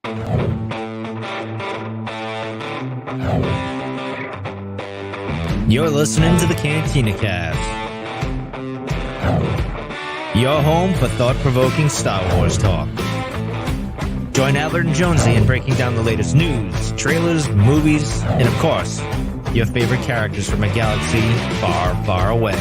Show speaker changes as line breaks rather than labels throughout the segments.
You're listening to the Cantina Cast, your home for thought-provoking Star Wars talk. Join Albert and Jonesy in breaking down the latest news, trailers, movies, and of course, your favorite characters from a galaxy far, far away.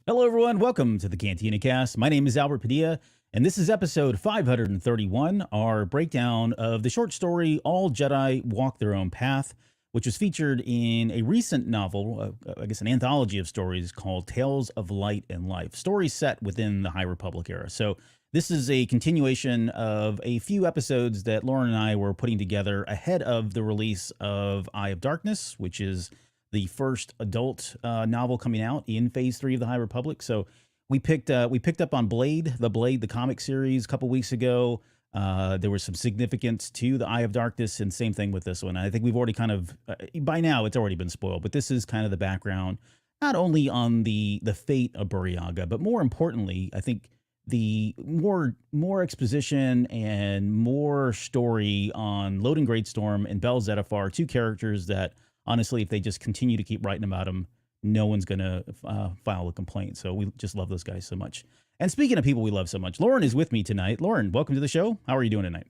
Hello, everyone. Welcome to the Cantina Cast. My name is Albert Padilla, and this is episode 531, our breakdown of the short story All Jedi Walk Their Own Path, which was featured in a recent novel, I guess an anthology of stories called Tales of Light and Life, stories set within the High Republic era. So this is a continuation of a few episodes that Lauren and I were putting together ahead of the release of Eye of Darkness, which is the first adult novel coming out in Phase 3 of the High Republic. So we picked up on Blade, the comic series a couple weeks ago. There was some significance to the Eye of Darkness, and same thing with this one. I think we've already kind of, by now it's already been spoiled, but this is kind of the background, not only on the fate of Burryaga, but more importantly, I think the more exposition and more story on Loden Greatstorm and Bel Zettifar, two characters that, honestly, if they just continue to keep writing about them, no one's going to file a complaint. So we just love those guys so much. And speaking of people we love so much, Lauren is with me tonight. Lauren, welcome to the show. How are you doing tonight?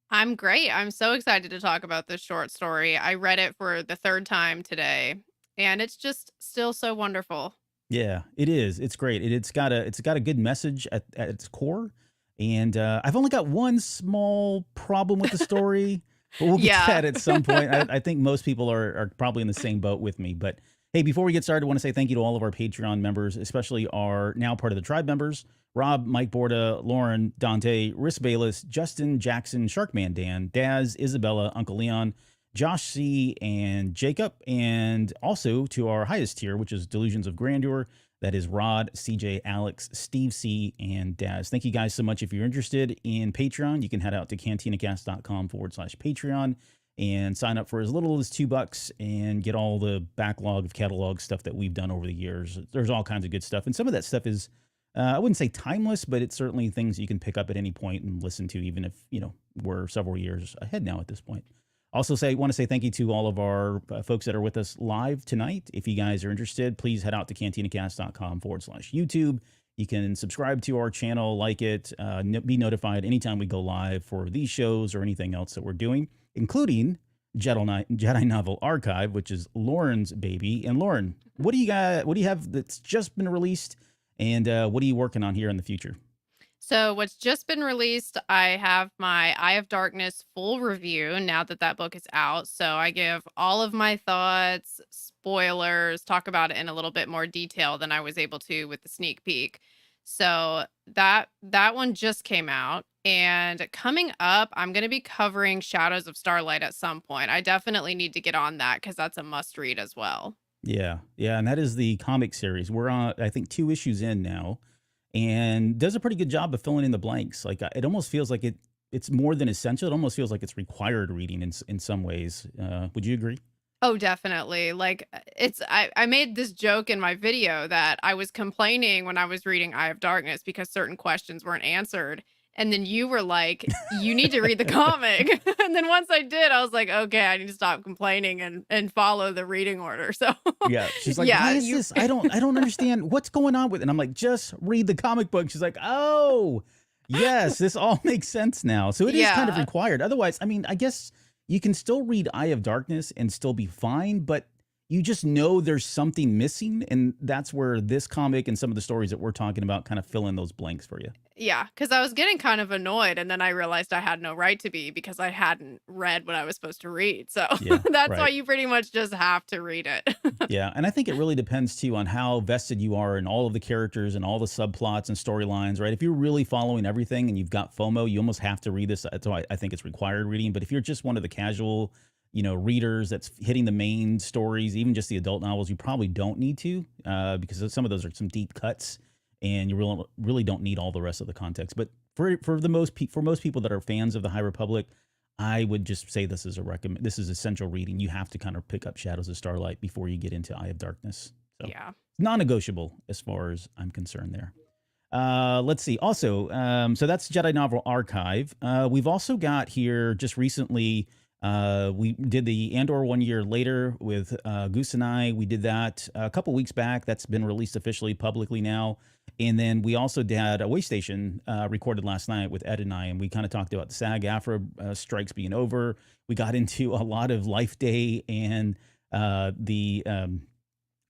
I'm great. I'm so excited to talk about this short story. I read it for the third time today, and it's just still so wonderful.
Yeah, it is. It's great. It's got a good message at its core. And I've only got one small problem with the story. But we'll get to that at some point. I think most people are probably in the same boat with me. But hey, before we get started, I want to say thank you to all of our Patreon members, especially our now part of the tribe members: Rob, Mike Borda, Lauren, Dante, Riss Bayless, Justin, Jackson, Sharkman Dan, Daz, Isabella, Uncle Leon, Josh C, and Jacob. And also to our highest tier, which is Delusions of Grandeur. That is Rod, CJ, Alex, Steve C, and Daz. Thank you guys so much. If you're interested in Patreon, you can head out to cantinacast.com/Patreon and sign up for as little as $2 and get all the backlog of catalog stuff that we've done over the years. There's all kinds of good stuff. And some of that stuff is, I wouldn't say timeless, but it's certainly things you can pick up at any point and listen to, even if, we're several years ahead now at this point. Also want to say thank you to all of our folks that are with us live tonight. If you guys are interested, please head out to cantinacast.com/YouTube. You can subscribe to our channel, like it, be notified anytime we go live for these shows or anything else that we're doing, including Jedi Novel Archive, which is Lauren's baby. And Lauren, what do you have that's just been released, and what are you working on here in the future?
So what's just been released, I have my Eye of Darkness full review now that book is out. So I give all of my thoughts, spoilers, talk about it in a little bit more detail than I was able to with the sneak peek. So that one just came out. And coming up, I'm going to be covering Shadows of Starlight at some point. I definitely need to get on that because that's a must read as well.
Yeah. And that is the comic series. We're on, I think, 2 issues in now. And does a pretty good job of filling in the blanks. Like, it almost feels like it's more than essential. It almost feels like it's required reading in some ways. Would you agree?
Oh, definitely. Like, I made this joke in my video that I was complaining when I was reading Eye of Darkness because certain questions weren't answered. And then you were like, you need to read the comic. And then once I did, I was like, okay, I need to stop complaining and follow the reading order. So
yeah, she's like, why is this? I don't understand what's going on with it. And I'm like, just read the comic book. She's like, oh, yes, this all makes sense now. So it is kind of required. Otherwise, I mean, I guess you can still read Eye of Darkness and still be fine, but you just know there's something missing. And that's where this comic and some of the stories that we're talking about kind of fill in those blanks for you.
Yeah, because I was getting kind of annoyed, and then I realized I had no right to be because I hadn't read what I was supposed to read. So that's why you pretty much just have to read it.
Yeah, and I think it really depends, too, on how vested you are in all of the characters and all the subplots and storylines, right? If you're really following everything and you've got FOMO, you almost have to read this. That's why I think it's required reading. But if you're just one of the casual readers that's hitting the main stories, even just the adult novels, you probably don't need to because some of those are some deep cuts. And you really don't need all the rest of the context. But for most people that are fans of the High Republic, I would just say this is essential reading. You have to kind of pick up Shadows of Starlight before you get into Eye of Darkness. So
Yeah.
non-negotiable as far as I'm concerned there. Let's see. Also, so that's Jedi Novel Archive. We've also got here just recently, we did the Andor 1 year later with Goose and I. We did that a couple weeks back. That's been released officially publicly now. And then we also did a Waystation recorded last night with Ed and I, and we kind of talked about the SAG-AFTRA strikes being over. We got into a lot of Life Day and the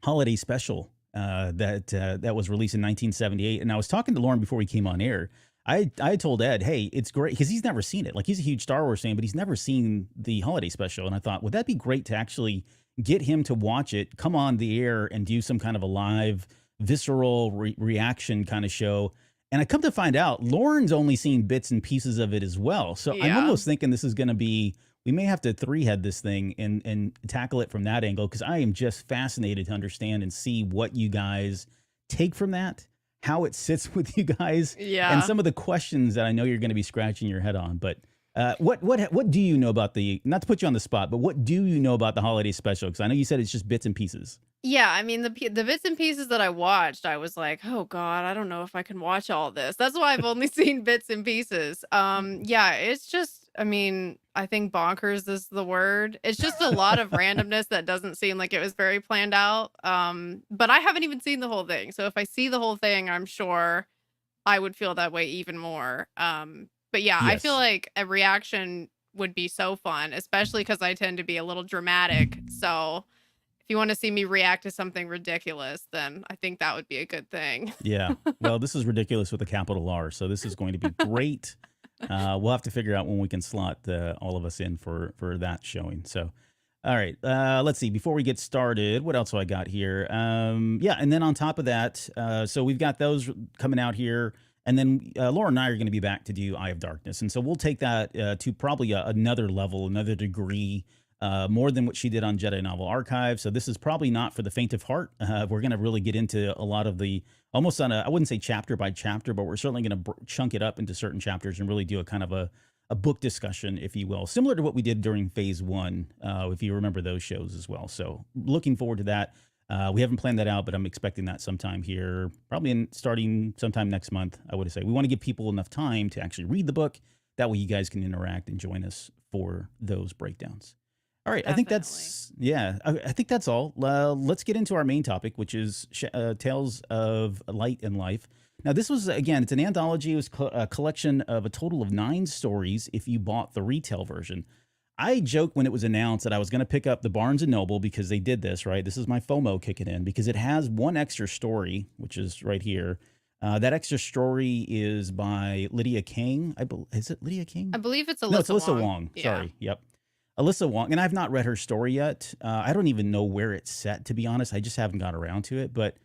holiday special that was released in 1978. And I was talking to Lauren before we came on air. I told Ed, hey, it's great because he's never seen it. Like, he's a huge Star Wars fan, but he's never seen the holiday special. And I thought, would that be great to actually get him to watch it, come on the air and do some kind of a live, visceral reaction kind of show. And I come to find out Lauren's only seen bits and pieces of it as well. So I'm
Yeah.
almost thinking this is going to be, we may have to three-head this thing and tackle it from that angle, because I am just fascinated to understand and see what you guys take from that, how it sits with you guys, and
Yeah.
some of the questions that I know you're going to be scratching your head on. But what do you know about the, not to put you on the spot, but what do you know about the holiday special? Because I know you said it's just bits and pieces.
Yeah, I mean, the bits and pieces that I watched, I was like, "Oh god, I don't know if I can watch all this." That's why I've only seen bits and pieces. Yeah, it's just, I mean, I think bonkers is the word. It's just a lot of randomness that doesn't seem like it was very planned out. But I haven't even seen the whole thing. So if I see the whole thing, I'm sure I would feel that way even more. But yeah, I feel
Yes.
like a reaction would be so fun, especially because I tend to be a little dramatic. So if you want to see me react to something ridiculous, then I think that would be a good thing.
Yeah. Well, this is ridiculous with a capital R, so this is going to be great. We'll have to figure out when we can slot all of us in for that showing. So, all right. Let's see. Before we get started, what else do I got here? Yeah, and then on top of that, so we've got those coming out here, and then Laura and I are going to be back to do Eye of Darkness, and so we'll take that to probably another level, another degree. More than what she did on Jedi Novel Archive. So this is probably not for the faint of heart. We're going to really get into a lot of the, almost on a, I wouldn't say chapter by chapter, but we're certainly going to chunk it up into certain chapters and really do a kind of a book discussion, if you will, similar to what we did during phase one, if you remember those shows as well. So looking forward to that. We haven't planned that out, but I'm expecting that sometime here, probably starting sometime next month, I would say. We want to give people enough time to actually read the book. That way you guys can interact and join us for those breakdowns. All right, I think that's, yeah, I think that's all. Let's get into our main topic, which is Tales of Light and Life. Now, this was, again, it's an anthology. It was a collection of a total of 9 stories if you bought the retail version. I joked when it was announced that I was going to pick up the Barnes & Noble because they did this, right? This is my FOMO kicking in because it has one extra story, which is right here. That extra story is by Lydia King. Is it Lydia King?
I believe it's Alyssa
No, it's Alyssa
Wong.
Wong.
Yeah.
Sorry. Yep. Alyssa Wong, and I've not read her story yet. I don't even know where it's set, to be honest. I just haven't got around to it. But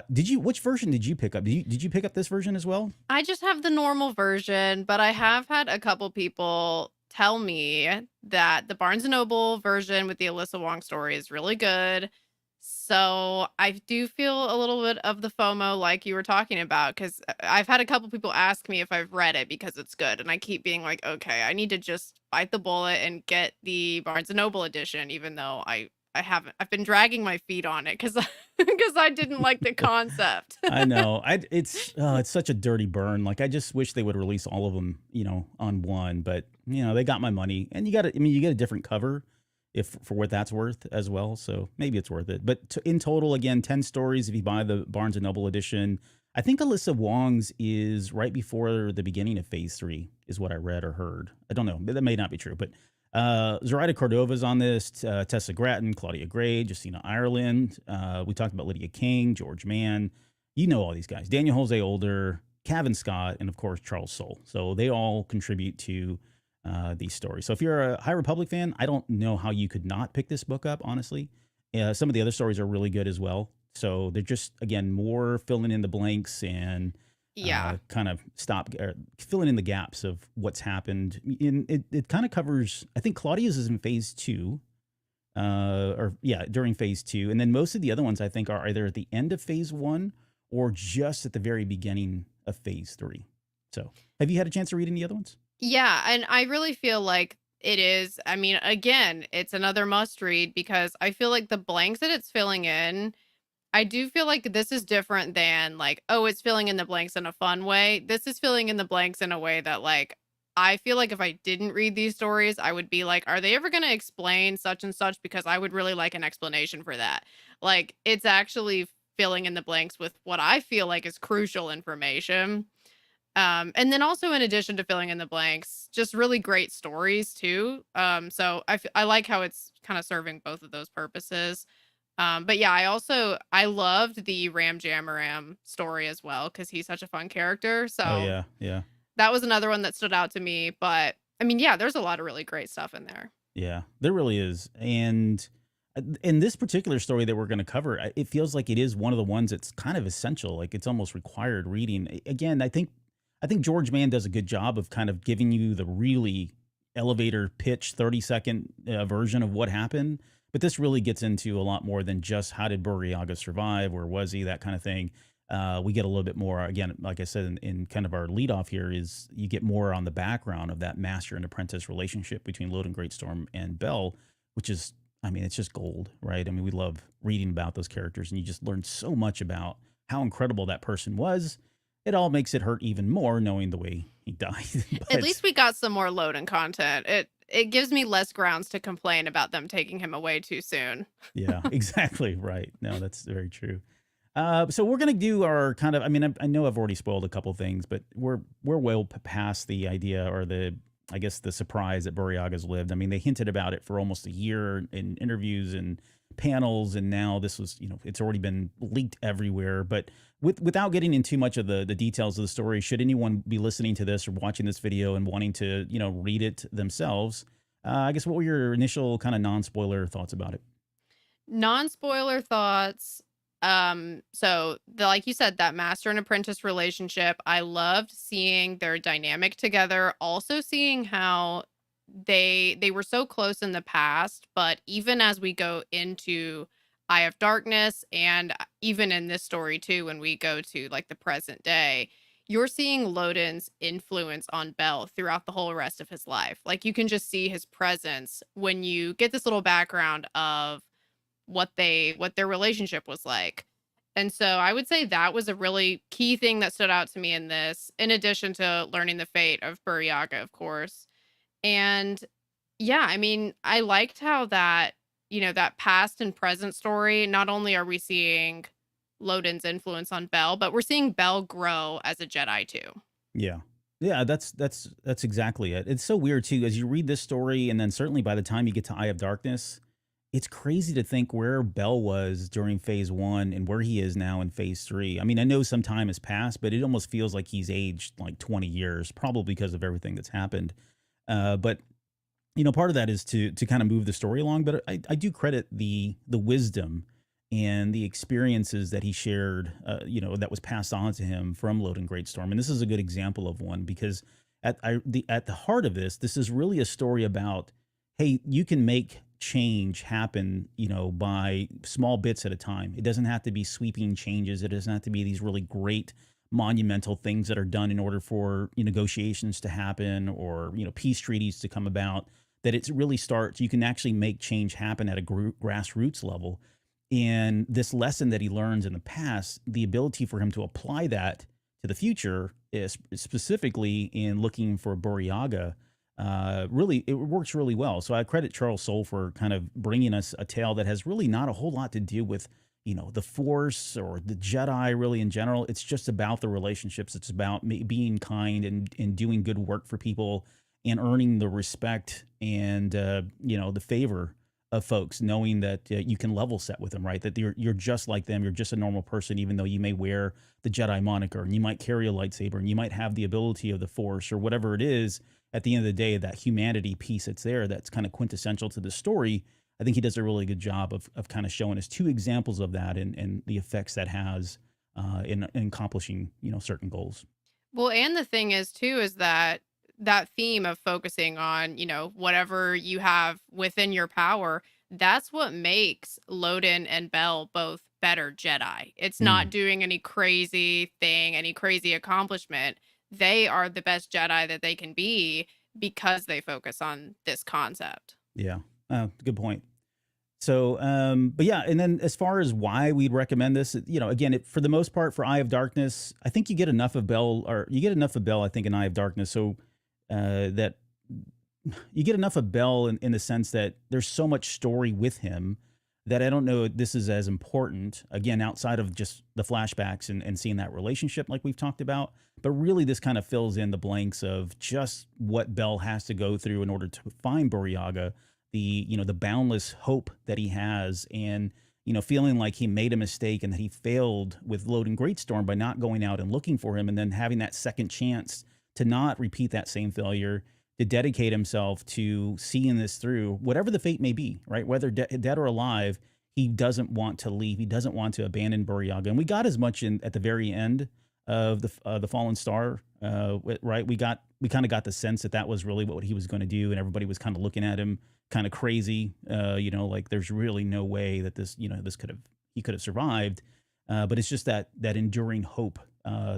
which version did you pick up? Did you pick up this version as well?
I just have the normal version, but I have had a couple people tell me that the Barnes & Noble version with the Alyssa Wong story is really good. So I do feel a little bit of the FOMO like you were talking about, because I've had a couple people ask me if I've read it because it's good. And I keep being like, okay, I need to just bite the bullet and get the Barnes & Noble edition, even though I haven't. I've been dragging my feet on it because I didn't like the concept.
I know. It's such a dirty burn. Like, I just wish they would release all of them, on one. But they got my money, and you get a different cover for what that's worth as well. So maybe it's worth it. But in total, again, 10 stories if you buy the Barnes & Noble edition. I think Alyssa Wong's is right before the beginning of phase 3 is what I read or heard. I don't know. That may not be true. But Zoraida Cordova's on this, Tessa Gratton, Claudia Gray, Justina Ireland. We talked about Lydia King, George Mann. You know all these guys. Daniel Jose Older, Cavan Scott, and of course, Charles Soule. So they all contribute to these stories. So if you're a High Republic fan, I don't know how you could not pick this book up, honestly. Some of the other stories are really good as well. So they're just, again, more filling in the blanks and
Yeah.
kind of filling in the gaps of what's happened. It kind of covers, I think Claudia's is in phase 2, during phase 2. And then most of the other ones I think are either at the end of phase 1 or just at the very beginning of phase 3. So have you had a chance to read any other ones?
Yeah, and I really feel like it is. I mean, again, it's another must read because I feel like the blanks that it's filling in I do feel like this is different than like, oh, it's filling in the blanks in a fun way. This is filling in the blanks in a way that like I feel like if I didn't read these stories, I would be like, are they ever going to explain such and such? Because I would really like an explanation for that. Like, it's actually filling in the blanks with what I feel like is crucial information. And then also in addition to filling in the blanks, just really great stories too. So I like how it's kind of serving both of those purposes. But yeah, I loved the Ram Jamaram story as well because he's such a fun character.
Oh
So
yeah, yeah.
that was another one that stood out to me. But I mean, yeah, there's a lot of really great stuff in there.
Yeah, there really is. And in this particular story that we're going to cover, it feels like it is one of the ones that's kind of essential. Like it's almost required reading. Again, I think George Mann does a good job of kind of giving you the really elevator pitch 30-second version of what happened. But this really gets into a lot more than just how did Burryaga survive, where was he, that kind of thing. We get a little bit more, again, like I said, in kind of our lead off here, is you get more on the background of that master and apprentice relationship between Loden Greatstorm and Bell, which is, I mean, it's just gold, right? I mean, we love reading about those characters, and you just learn so much about how incredible that person was. It all makes it hurt even more knowing the way he died.
At
But
least we got some more Loden content. It gives me less grounds to complain about them taking him away too soon.
yeah, exactly right. No, that's very true. So we're gonna do our kind of. I mean, I know I've already spoiled a couple things, but we're well past the idea or the, I guess, the surprise that Burryaga's lived. I mean, they hinted about it for almost a year in interviews and panels, and now this was, it's already been leaked everywhere. But without getting into too much of the details of the story, should anyone be listening to this or watching this video and wanting to, read it themselves, I guess what were your initial kind of non-spoiler thoughts about it?
Non-spoiler thoughts. Like you said, that master and apprentice relationship, I loved seeing their dynamic together. Also seeing how they were so close in the past, but even as we go into Eye of Darkness and even in this story too, when we go to like the present day, you're seeing Loden's influence on Bell throughout the whole rest of his life. Like you can just see his presence when you get this little background of what their relationship was like. And so I would say that was a really key thing that stood out to me in this, in addition to learning the fate of Burryaga, of course. And yeah, I mean, I liked how that, that past and present story, not only are we seeing Loden's influence on Bell, but we're seeing Bell grow as a Jedi too.
Yeah. Yeah, that's exactly it. It's so weird too, as you read this story, and then certainly by the time you get to Eye of Darkness, it's crazy to think where Bell was during phase one and where he is now in phase three. I mean, I know some time has passed, but it almost feels like he's aged like 20 years, probably because of everything that's happened. But part of that is to kind of move the story along. But I do credit the wisdom and the experiences that he shared, that was passed on to him from Loden Greatstorm. And this is a good example of one because at the heart of this is really a story about, hey, you can make change happen, by small bits at a time. It doesn't have to be sweeping changes. It doesn't have to be these really great monumental things that are done in order for negotiations to happen or, peace treaties to come about. That it's really starts, you can actually make change happen at a grassroots level. And this lesson that he learns in the past, the ability for him to apply that to the future is specifically in looking for Burryaga, really, it works really well. So I credit Charles Soule for kind of bringing us a tale that has really not a whole lot to do with, the Force or the Jedi really in general. It's just about the relationships. It's about being kind and doing good work for people and earning the respect and, the favor of folks, knowing that you can level set with them, right? That you're just like them. You're just a normal person, even though you may wear the Jedi moniker and you might carry a lightsaber and you might have the ability of the Force or whatever it is. At the end of the day, that humanity piece that's there, that's kind of quintessential to the story. I think he does a really good job of kind of showing us two examples of that and the effects that has in accomplishing, certain goals.
Well, and the thing is too is that theme of focusing on, whatever you have within your power, that's what makes Loden and Bell both better Jedi. It's not
Mm,
doing any crazy thing, any crazy accomplishment. They are the best Jedi that they can be because they focus on this concept.
yeah, good point. So, but yeah, and then as far as why we'd recommend this, again, for the most part, for Eye of Darkness, I think you get enough of Bell, I think, in Eye of Darkness, so that you get enough of Bell in the sense that there's so much story with him that I don't know this is as important, again, outside of just the flashbacks and seeing that relationship like we've talked about. But really, this kind of fills in the blanks of just what Bell has to go through in order to find Burryaga, the boundless hope that he has, and feeling like he made a mistake and that he failed with Loden Greatstorm by not going out and looking for him, and then having that second chance to not repeat that same failure, to dedicate himself to seeing this through, whatever the fate may be, right? Whether dead or alive, he doesn't want to leave. He doesn't want to abandon Burryaga. And we got as much at the very end of the Fallen Star, right? We kind of got the sense that was really what he was going to do, and everybody was kind of looking at him kind of crazy, like there's really no way that he could have survived. But it's just that enduring hope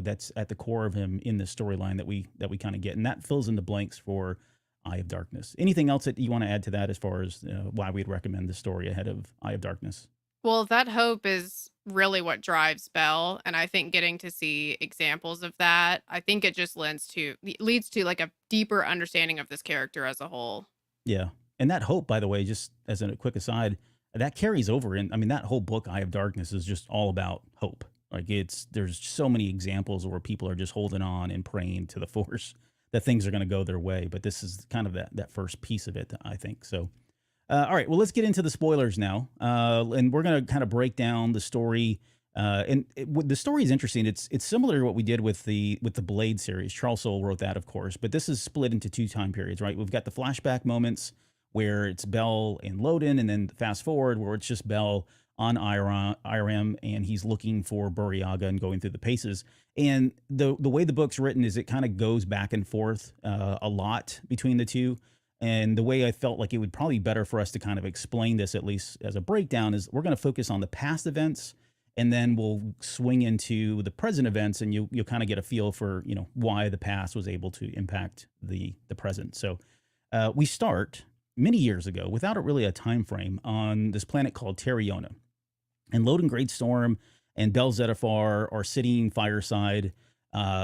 that's at the core of him in the storyline that we kind of get, and that fills in the blanks for Eye of Darkness. Anything else that you want to add to that as far as why we'd recommend the story ahead of Eye of Darkness?
Well, that hope is really what drives Belle, and I think getting to see examples of that, I think it just leads to like a deeper understanding of this character as a whole.
Yeah, and that hope, by the way, just as a quick aside, that carries over in. I mean, that whole book, Eye of Darkness, is just all about hope. Like there's so many examples where people are just holding on and praying to the Force that things are going to go their way. But this is kind of that first piece of it, I think. So, all right, well, let's get into the spoilers now, and we're going to kind of break down the story. The story is interesting. It's similar to what we did with the Blade series. Charles Soule wrote that, of course, but this is split into two time periods, right? We've got the flashback moments where it's Bell and Loden, and then fast forward where it's just Bell on IRM, and he's looking for Burryaga and going through the paces. And the way the book's written is it kind of goes back and forth a lot between the two. And the way I felt like it would probably be better for us to kind of explain this, at least as a breakdown, is we're going to focus on the past events, and then we'll swing into the present events, and you'll kind of get a feel for why the past was able to impact the present. So we start many years ago, without really a time frame, on this planet called Terriona. And Loden Greatstorm and Bel Zettifar are sitting fireside.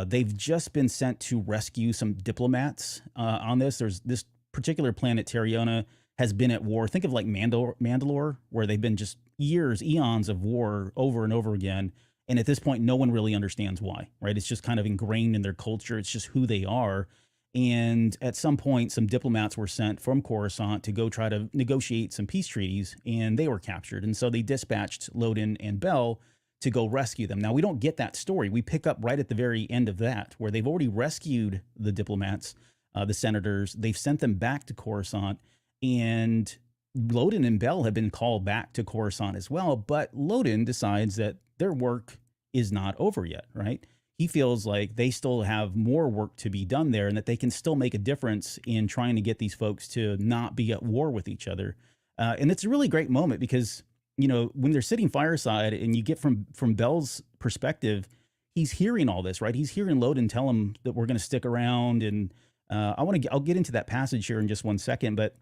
They've just been sent to rescue some diplomats on this. There's this particular planet, Terriona, has been at war. Think of like Mandalore, where they've been just eons of war over and over again. And at this point, no one really understands why, right? It's just kind of ingrained in their culture. It's just who they are. And at some point, some diplomats were sent from Coruscant to go try to negotiate some peace treaties, and they were captured. And so they dispatched Loden and Bell to go rescue them. Now, we don't get that story. We pick up right at the very end of that, where they've already rescued the diplomats, the senators. They've sent them back to Coruscant, and Loden and Bell have been called back to Coruscant as well. But Loden decides that their work is not over yet, right? He feels like they still have more work to be done there, and that they can still make a difference in trying to get these folks to not be at war with each other. And it's a really great moment because, when they're sitting fireside and you get from Bell's perspective, he's hearing all this, right? He's hearing Loden tell him that we're going to stick around. And I'll get into that passage here in just one second, but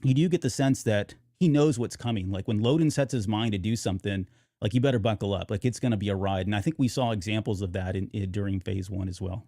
you do get the sense that he knows what's coming. Like when Loden sets his mind to do something, like you better buckle up, like it's going to be a ride. And I think we saw examples of that during phase 1 as well.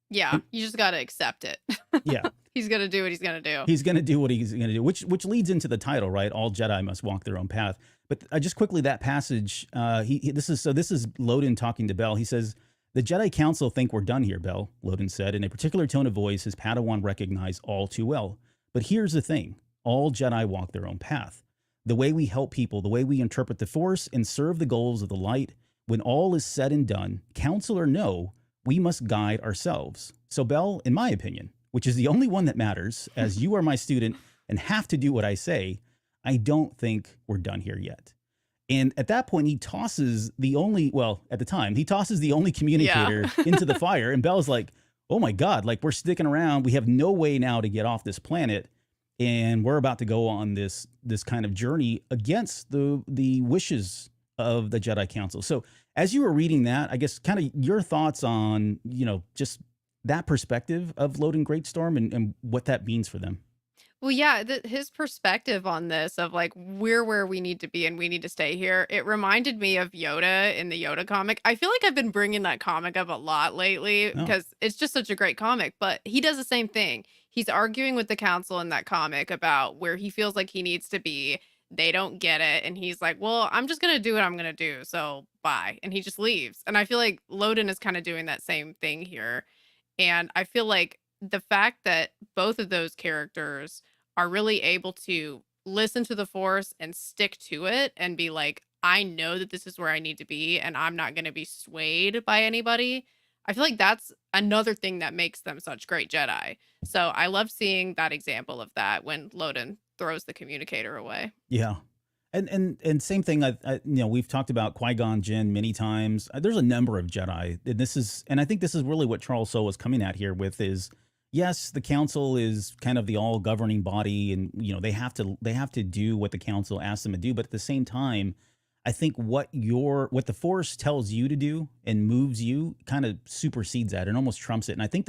Yeah, you just got to accept it.
Yeah.
He's going to do what he's going to do.
He's going to do what he's going to do, which leads into the title, right? All Jedi must walk their own path. But just quickly, that passage, this is Loden talking to Bell. He says, "The Jedi Council think we're done here, Bell," Loden said. In a particular tone of voice his Padawan recognized all too well. "But here's the thing. All Jedi walk their own path. The way we help people, the way we interpret the Force and serve the goals of the light, when all is said and done, council or no, we must guide ourselves. So Bell, in my opinion, which is the only one that matters, as you are my student and have to do what I say, I don't think we're done here yet." And at that point, he tosses the only communicator into the fire. And Bell's like, "Oh my God, like we're sticking around. We have no way now to get off this planet. And we're about to go on this kind of journey against the wishes of the Jedi Council." So as you were reading that, I guess kind of your thoughts on, just that perspective of Loden Greatstorm and what that means for them.
Well, yeah, his perspective on this of like we're where we need to be and we need to stay here. It reminded me of Yoda in the Yoda comic. I feel like I've been bringing that comic up a lot lately
No.
because it's just such a great comic, but he does the same thing. He's arguing with the council in that comic about where he feels like he needs to be. They don't get it. And he's like, well, I'm just going to do what I'm going to do. So bye. And he just leaves. And I feel like Loden is kind of doing that same thing here. And I feel like the fact that both of those characters are really able to listen to the force and stick to it and be like, I know that this is where I need to be and I'm not going to be swayed by anybody. I feel like that's another thing that makes them such great Jedi. So I love seeing that example of that when Loden throws the communicator away.
Yeah. And same thing. We've talked about Qui-Gon Jinn many times. There's a number of Jedi, and I think this is really what Charles Soule was coming at here with is, yes, the council is kind of the all governing body, and they have to do what the council asks them to do. But at the same time, I think what the Force tells you to do and moves you kind of supersedes that and almost trumps it. And I think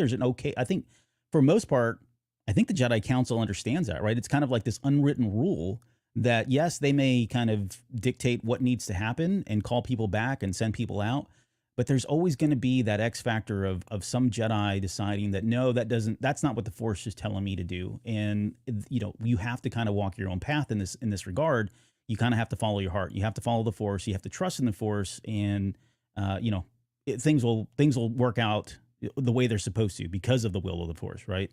I think for most part, I think the Jedi Council understands that, right? It's kind of like this unwritten rule that yes, they may kind of dictate what needs to happen and call people back and send people out, but there's always going to be that X factor of some Jedi deciding that no, that's not what the Force is telling me to do. And you have to kind of walk your own path in this regard. You kind of have to follow your heart. You have to follow the Force. You have to trust in the Force, and things will work out the way they're supposed to because of the will of the Force, right?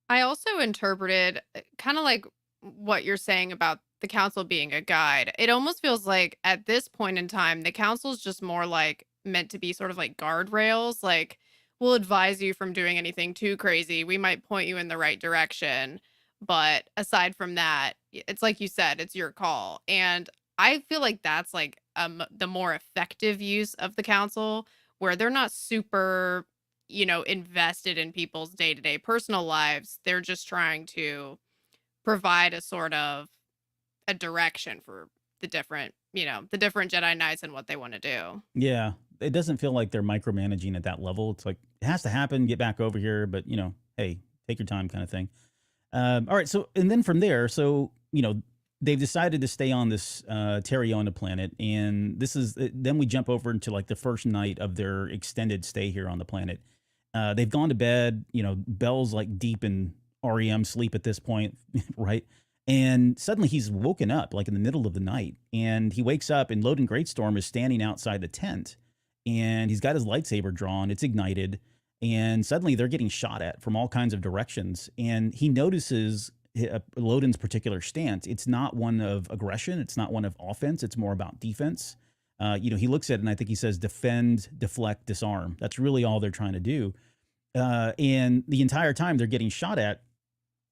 I also interpreted kind of like what you're saying about the council being a guide. It almost feels like at this point in time, the council's just more like meant to be sort of like guardrails. Like, we'll advise you from doing anything too crazy. We might point you in the right direction. But aside from that, it's like you said, it's your call. And I feel like that's like the more effective use of the council, where they're not super, invested in people's day to day personal lives. They're just trying to provide a sort of a direction for the different Jedi Knights and what they want to do.
Yeah, it doesn't feel like they're micromanaging at that level. It's like it has to happen, get back over here, but hey, take your time, kind of thing. All right, so and then from there, they've decided to stay on this Terriona planet, and then we jump over into like the first night of their extended stay here on the planet. They've gone to bed. Bel's like deep in REM sleep at this point, right? And suddenly he's woken up like in the middle of the night, and he wakes up and Loden Greatstorm is standing outside the tent, and he's got his lightsaber drawn. It's ignited, and suddenly they're getting shot at from all kinds of directions. And he notices Loden's particular stance. It's not one of aggression. It's not one of offense. It's more about defense. He looks at it and I think he says, defend, deflect, disarm. That's really all they're trying to do. And the entire time they're getting shot at,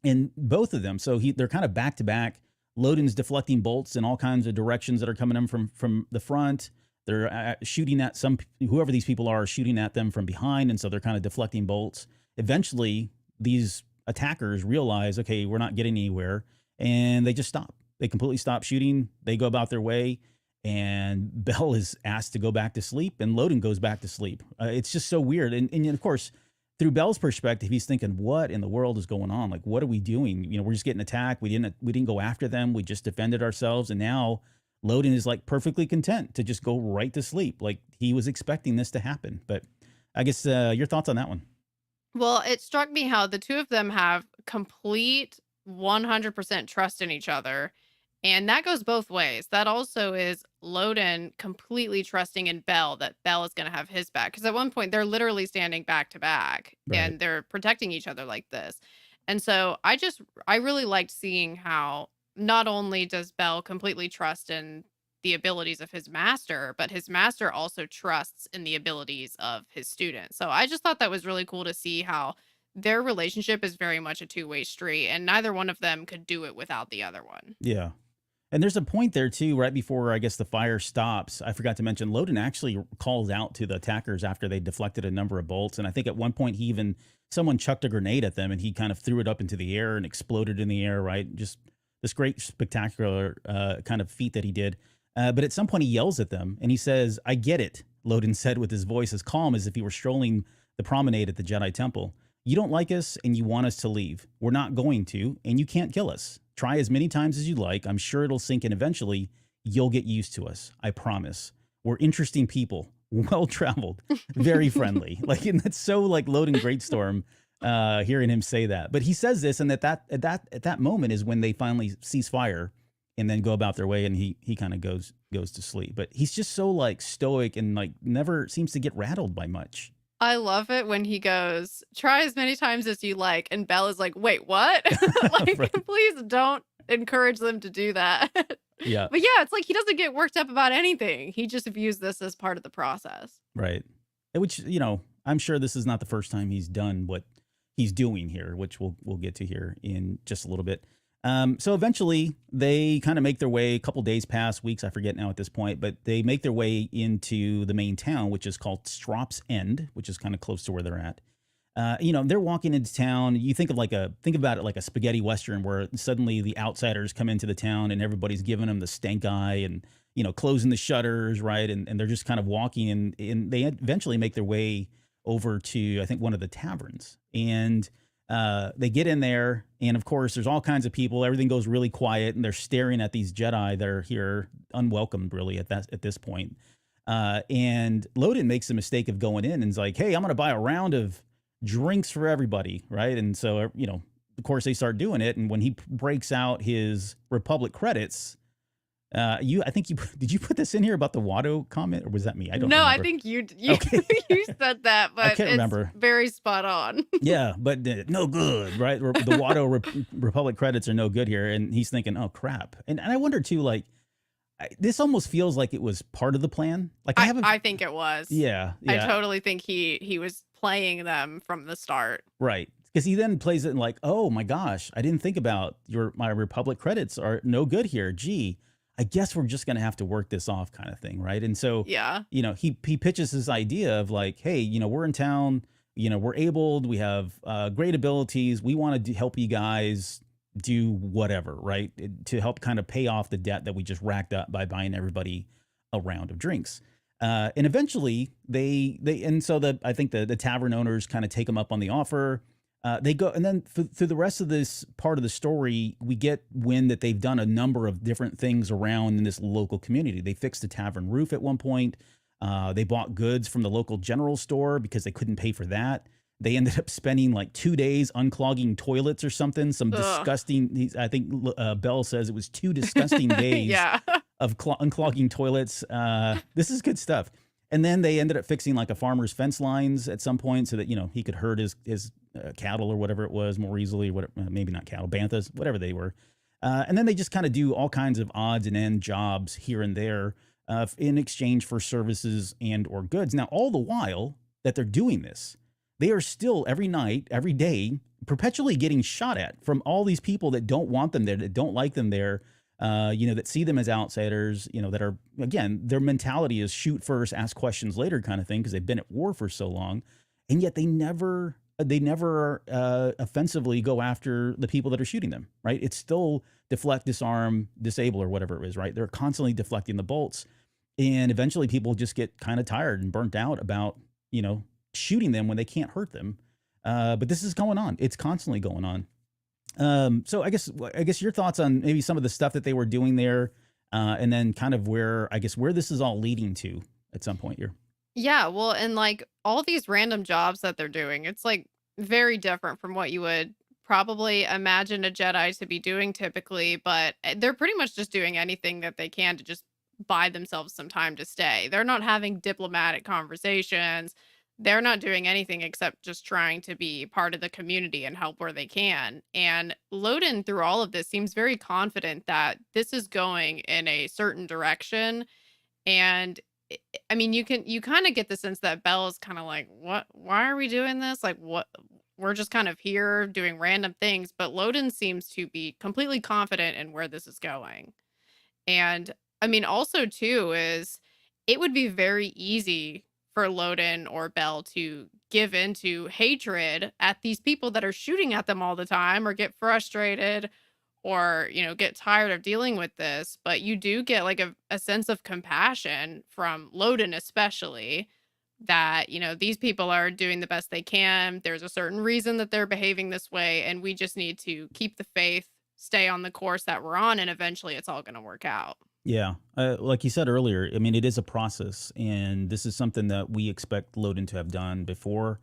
and both of them. So they're kind of back to back. Loden's deflecting bolts in all kinds of directions that are coming in from the front. They're shooting at whoever these people are shooting at them from behind. And so they're kind of deflecting bolts. Eventually these attackers realize, okay, we're not getting anywhere. And they just stop. They completely stop shooting. They go about their way. And Bell is asked to go back to sleep, and Loden goes back to sleep. It's just so weird. And of course, through Bell's perspective, he's thinking, what in the world is going on? Like, what are we doing? We're just getting attacked. We didn't go after them. We just defended ourselves. And now Loden is like perfectly content to just go right to sleep. Like he was expecting this to happen. But I guess your thoughts on that one?
Well, it struck me how the two of them have complete 100% trust in each other. And that goes both ways. That also is Loden completely trusting in Bell, that Bell is going to have his back. Because at one point, they're literally standing back to back
Right.
and they're protecting each other like this. And so I really liked seeing how not only does Bell completely trust in the abilities of his master, but his master also trusts in the abilities of his student. So I just thought that was really cool to see how their relationship is very much a two-way street, and neither one of them could do it without the other one.
Yeah. And there's a point there too, right before I guess the fire stops. I forgot to mention Loden actually calls out to the attackers after they deflected a number of bolts. And I think at one point someone chucked a grenade at them and he kind of threw it up into the air and exploded in the air, right? Just this great spectacular kind of feat that he did. But at some point he yells at them and he says, "I get it," Loden said with his voice as calm as if he were strolling the promenade at the Jedi Temple. You don't like us and you want us to leave. We're not going to, and you can't kill us. Try as many times as you like. I'm sure it'll sink in eventually. You'll get used to us. I promise. We're interesting people, well traveled, very friendly. Like, and that's so like Loden Greatstorm, hearing him say that. But he says this, and at that moment is when they finally cease fire and then go about their way, and he kind of goes to sleep. But he's just so like stoic and like never seems to get rattled by much.
I love it when he goes, try as many times as you like. And Belle is like, wait, what? Like,
Right.
please don't encourage them to do that.
Yeah.
But yeah, it's like he doesn't get worked up about anything. He just views this as part of the process.
Right. Which, I'm sure this is not the first time he's done what he's doing here, which we'll get to here in just a little bit. So eventually they kind of make their way, a couple days pass, weeks, I forget now at this point, but they make their way into the main town, which is called Strop's End, which is kind of close to where they're at. They're walking into town. You think about it like a spaghetti Western where suddenly the outsiders come into the town and everybody's giving them the stank eye and, closing the shutters, right? And they're just kind of walking and they eventually make their way over to, I think, one of the taverns. And they get in there, and of course, there's all kinds of people. Everything goes really quiet, and they're staring at these Jedi that are here, unwelcomed, really, at this point. And Loden makes the mistake of going in and is like, "Hey, I'm going to buy a round of drinks for everybody," right? And so, of course, they start doing it. And when he breaks out his Republic credits, I think did you put this in here about the Watto comment, or was that me? I don't
No,
remember.
I think you
Okay.
you said that, but
can't
it's
remember.
very spot on.
Yeah, but no good, right? The Watto Republic credits are no good here, and he's thinking, "Oh crap!" And I wonder too, like, this almost feels like it was part of the plan. Like
I think it was.
yeah,
I totally think he was playing them from the start.
right. Because he then plays it and like, "Oh my gosh, I didn't think about my Republic credits are no good here. Gee, I guess we're just gonna have to work this off," kind of thing, right? And so,
Yeah.
he pitches this idea of like, "Hey, we're in town. We're abled. We have great abilities. We want to help you guys do whatever, right? To help kind of pay off the debt that we just racked up by buying everybody a round of drinks." And eventually I think the tavern owners kind of take them up on the offer. They go, and then through the rest of this part of the story, we get wind that they've done a number of different things around in this local community. They fixed the tavern roof at one point. They bought goods from the local general store because they couldn't pay for that. They ended up spending like 2 days unclogging toilets or something. Some
Ugh.
disgusting. I think Belle says it was 2 disgusting days
Yeah.
of unclogging toilets. This is good stuff. And then they ended up fixing like a farmer's fence lines at some point so that, he could herd his cattle or whatever it was more easily, maybe not cattle, banthas, whatever they were. And then they just kind of do all kinds of odds and end jobs here and there in exchange for services and or goods. Now, all the while that they're doing this, they are still every night, every day, perpetually getting shot at from all these people that don't want them there, that don't like them there, that see them as outsiders, that are, again, their mentality is shoot first, ask questions later kind of thing because they've been at war for so long. And yet they never offensively go after the people that are shooting them, right? It's still deflect, disarm, disable, or whatever it is, right? They're constantly deflecting the bolts. And eventually people just get kind of tired and burnt out about, shooting them when they can't hurt them. But this is going on. It's constantly going on. So I guess your thoughts on maybe some of the stuff that they were doing there, and then kind of where this is all leading to at some point here.
Yeah, well, and like all these random jobs that they're doing, it's like very different from what you would probably imagine a Jedi to be doing typically, but they're pretty much just doing anything that they can to just buy themselves some time to stay. They're not having diplomatic conversations. They're not doing anything except just trying to be part of the community and help where they can. And Loden, through all of this, seems very confident that this is going in a certain direction. And I mean, you kind of get the sense that Belle is kind of like, what, why are we doing this? Like, what, we're just kind of here doing random things. But Loden seems to be completely confident in where this is going. And I mean, also, too, is it would be very easy for Loden or Belle to give into hatred at these people that are shooting at them all the time or get frustrated or, get tired of dealing with this. But you do get like a sense of compassion from Loden, especially, that, these people are doing the best they can. There's a certain reason that they're behaving this way, and we just need to keep the faith, stay on the course that we're on, and eventually it's all going to work out.
Yeah, like you said earlier, I mean, it is a process, and this is something that we expect Loden to have done before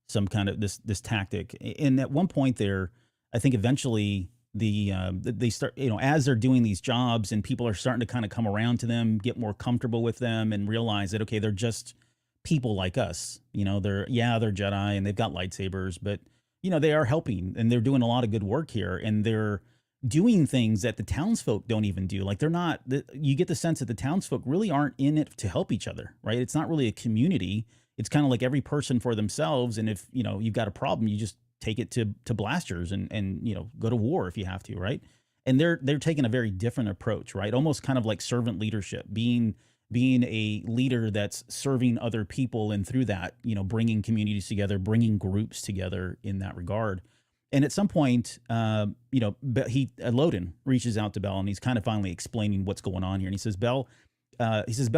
some kind of this tactic. And at one point there, I think eventually they start, as they're doing these jobs, and people are starting to kind of come around to them, get more comfortable with them, and realize that okay, they're just people like us. They're Jedi and they've got lightsabers, but they are helping and they're doing a lot of good work here, and they're doing things that the townsfolk don't even do. Like they're not, you get the sense that the townsfolk really aren't in it to help each other, right? It's not really a community. It's kind of like every person for themselves. And if, you've got a problem, you just take it to blasters and, go to war if you have to, right? And they're taking a very different approach, right? Almost kind of like servant leadership, being a leader that's serving other people. And through that, bringing communities together, bringing groups together in that regard. And at some point, Loden reaches out to Bell, and he's kind of finally explaining what's going on here. And he says, Bell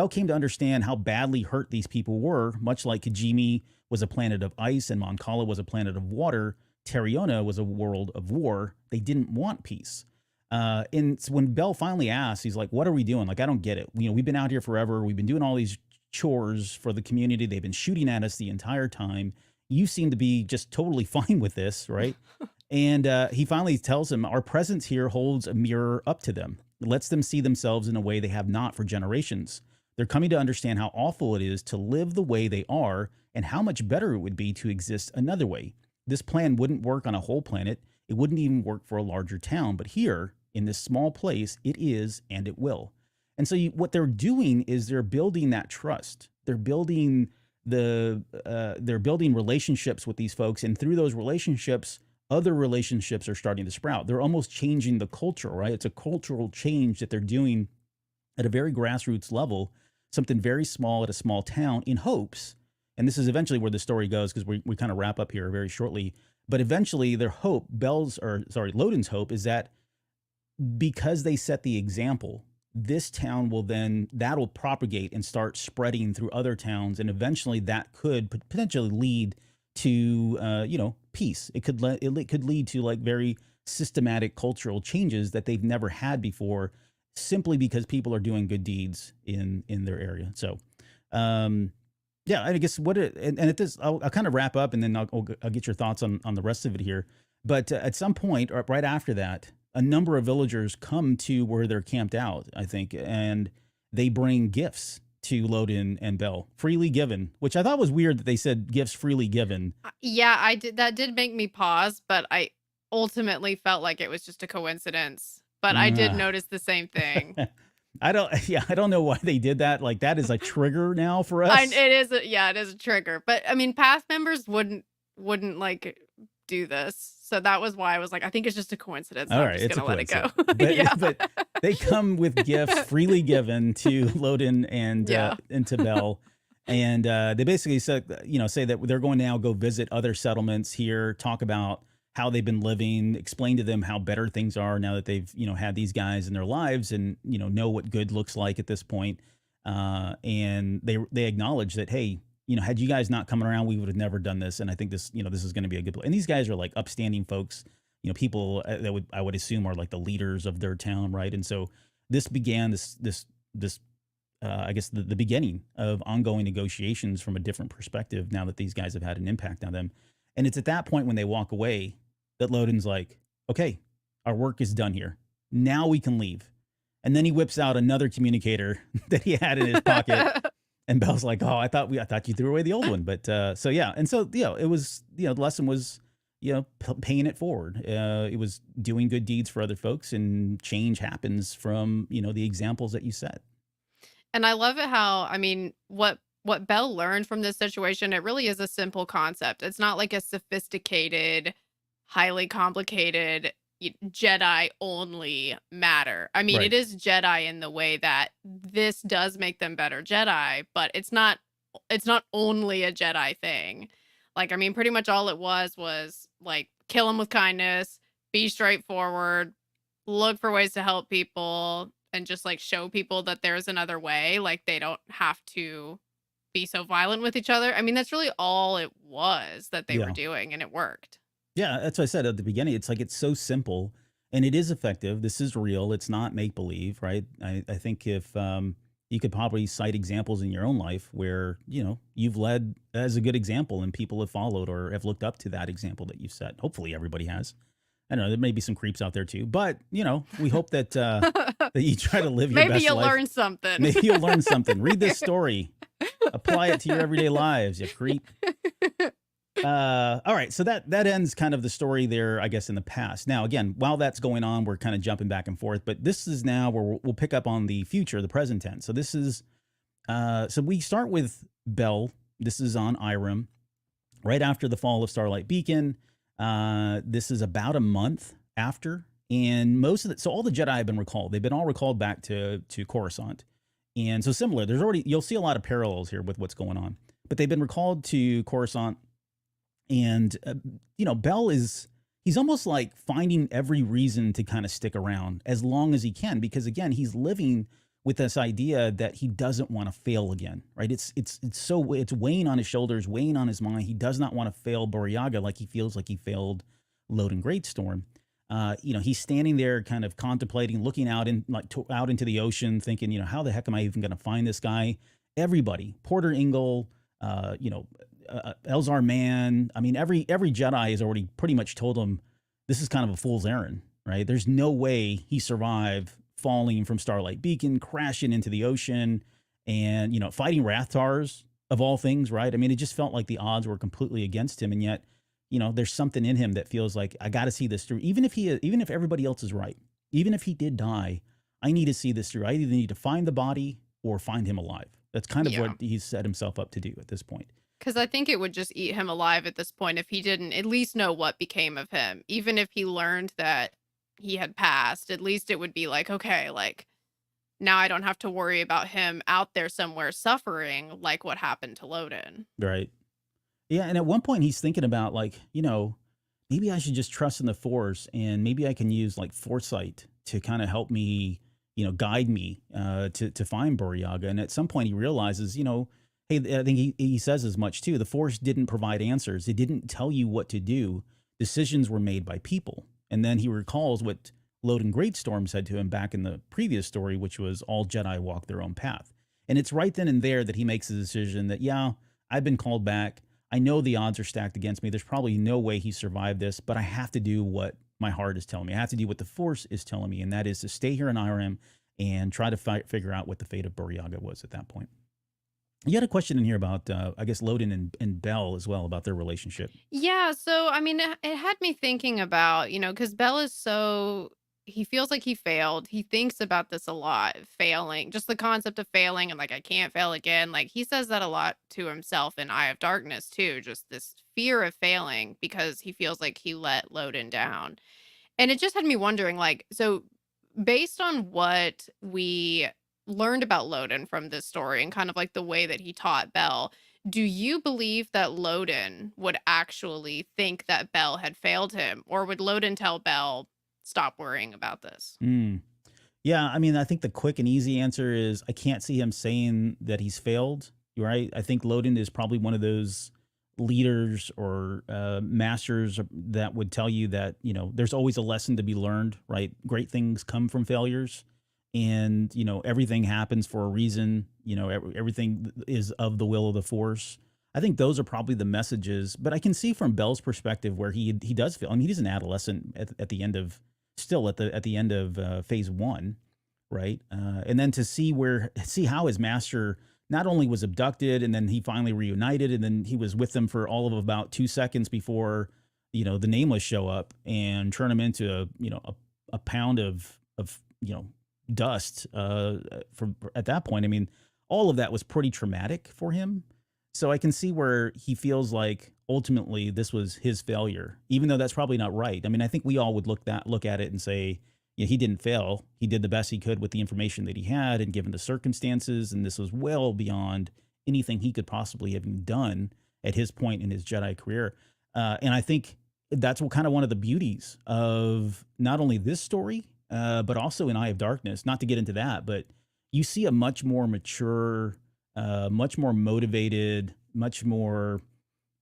came to understand how badly hurt these people were, much like Kijimi was a planet of ice and Moncala was a planet of water. Terriona was a world of war. They didn't want peace. And so when Bell finally asks, he's like, what are we doing? Like, I don't get it. We've been out here forever. We've been doing all these chores for the community. They've been shooting at us the entire time. You seem to be just totally fine with this, right? And he finally tells him, our presence here holds a mirror up to them. It lets them see themselves in a way they have not for generations. They're coming to understand how awful it is to live the way they are and how much better it would be to exist another way. This plan wouldn't work on a whole planet. It wouldn't even work for a larger town. But here, in this small place, it is and it will. And so what they're doing is they're building that trust. They're building relationships with these folks, and through those relationships, other relationships are starting to sprout. They're almost changing the culture, right? It's a cultural change that they're doing at a very grassroots level, something very small at a small town in hopes. And this is eventually where the story goes, because we kind of wrap up here very shortly. But eventually their hope, Loden's hope, is that because they set the example, this town that'll propagate and start spreading through other towns. And eventually that could potentially lead to, peace. It could lead to like very systematic cultural changes that they've never had before, simply because people are doing good deeds in their area. So, yeah, I guess and at this, I'll kind of wrap up, and then I'll get your thoughts on the rest of it here. But at some point, or right after that, a number of villagers come to where they're camped out, I think, and they bring gifts to Loden and Bell, freely given, which I thought was weird that they said gifts freely given.
Yeah, I did. That did make me pause, but I ultimately felt like it was just a coincidence. But I did notice the same thing.
I don't know why they did that. Like, that is a trigger now for us.
It is a trigger. But I mean, past members wouldn't like do this. So that was why I was like, I think it's just a coincidence.
All
I'm
right,
just gonna let it go.
But,
Yeah.
but they come with gifts freely given to Loden and to Bell, and they basically say that they're going to now go visit other settlements here, talk about how they've been living, explain to them how better things are now that they've had these guys in their lives, and know what good looks like at this point. And they acknowledge that, hey, had you guys not come around, we would have never done this. And I think this is going to be a good place. And these guys are like upstanding folks, people that I would assume are like the leaders of their town, right? And so this began I guess the beginning of ongoing negotiations from a different perspective now that these guys have had an impact on them. And it's at that point when they walk away that Loden's like, okay, our work is done here. Now we can leave. And then he whips out another communicator that he had in his pocket. And Bell's like, oh, I thought you threw away the old one. But so, yeah. And so, it was, the lesson was, paying it forward. It was doing good deeds for other folks, and change happens from, the examples that you set.
And I love it how, I mean, what Bell learned from this situation, it really is a simple concept. It's not like a sophisticated, highly complicated Jedi only matter. I mean,
Right.
it is Jedi in the way that this does make them better Jedi, but it's not only a Jedi thing. Like, I mean, pretty much all it was like, kill them with kindness, be straightforward, look for ways to help people, and just like show people that there's another way. Like, they don't have to be so violent with each other. I mean, that's really all it was that they were
Yeah.
doing, and it worked.
Yeah, that's what I said at the beginning. It's like it's so simple and it is effective. This is real. It's not make believe, right? I think if you could probably cite examples in your own life where, you've led as a good example and people have followed or have looked up to that example that you've set. Hopefully everybody has. I don't know, there may be some creeps out there too, but we hope that that you try to live your
Maybe
best
you'll
life.
learn something.
Maybe you'll learn something. Read this story. Apply it to your everyday lives, you creep. All right, so that ends kind of the story there, I guess, in the past. Now, again, while that's going on, we're kind of jumping back and forth, but this is now where we'll pick up on the future, the present tense. So this is, so we start with Bell. This is on Irem, right after the fall of Starlight Beacon. This is about a month after, and so all the Jedi have been recalled. They've been all recalled back to Coruscant, and so similar. You'll see a lot of parallels here with what's going on, but they've been recalled to Coruscant. And, Bell he's almost like finding every reason to kind of stick around as long as he can, because again, he's living with this idea that he doesn't want to fail again, right? It's weighing on his shoulders, weighing on his mind. He does not want to fail Burryaga like he feels like he failed Loden Greatstorm. He's standing there kind of contemplating, looking out out into the ocean, thinking, how the heck am I even going to find this guy? Everybody, Porter Ingle, Elzar Mann. I mean, every Jedi has already pretty much told him this is kind of a fool's errand, right? There's no way he survived falling from Starlight Beacon, crashing into the ocean, and fighting Rathtars of all things, right? I mean, it just felt like the odds were completely against him, and yet, there's something in him that feels like I got to see this through, even if everybody else is right, even if he did die, I need to see this through. I either need to find the body or find him alive. That's kind of what he's set himself up to do at this point.
Because I think it would just eat him alive at this point if he didn't at least know what became of him. Even if he learned that he had passed, at least it would be like, okay, like now I don't have to worry about him out there somewhere suffering like what happened to Loden.
Right. Yeah. And at one point he's thinking about maybe I should just trust in the Force, and maybe I can use like foresight to kind of help me, guide me to find Burryaga. And at some point he realizes, hey, I think he says as much too. The Force didn't provide answers. It didn't tell you what to do. Decisions were made by people. And then he recalls what Loden Greatstorm said to him back in the previous story, which was all Jedi walk their own path. And it's right then and there that he makes the decision that, yeah, I've been called back. I know the odds are stacked against me. There's probably no way he survived this, but I have to do what my heart is telling me. I have to do what the Force is telling me, and that is to stay here in Irem and try to figure out what the fate of Burryaga was at that point. You had a question in here about, I guess, Loden and Bell as well, about their relationship.
Yeah, so I mean, it had me thinking about, because Belle is he feels like he failed. He thinks about this a lot, failing, just the concept of failing and like, I can't fail again. Like he says that a lot to himself in Eye of Darkness too, just this fear of failing because he feels like he let Loden down. And it just had me wondering, like, so based on what we learned about Loden from this story and kind of like the way that he taught Bell, do you believe that Loden would actually think that Bell had failed him, or would Loden tell Bell, stop worrying about this?
Yeah, I mean, I think the quick and easy answer is I can't see him saying that he's failed, right? I think Loden is probably one of those leaders or masters that would tell you that, there's always a lesson to be learned, right? Great things come from failures. And, everything happens for a reason. Everything is of the will of the Force. I think those are probably the messages. But I can see from Bell's perspective where he does feel. I mean, he's an adolescent at the end of phase 1, right? And then to see how his master not only was abducted and then he finally reunited, and then he was with them for all of about 2 seconds before the Nameless show up and turn him into a pound of dust at that point. I mean, all of that was pretty traumatic for him. So I can see where he feels like ultimately this was his failure, even though that's probably not right. I mean, I think we all would look at it and say, yeah, he didn't fail. He did the best he could with the information that he had and given the circumstances, and this was well beyond anything he could possibly have done at his point in his Jedi career. And I think that's kind of one of the beauties of not only this story, but also in Eye of Darkness. Not to get into that, but you see a much more mature much more motivated, much more.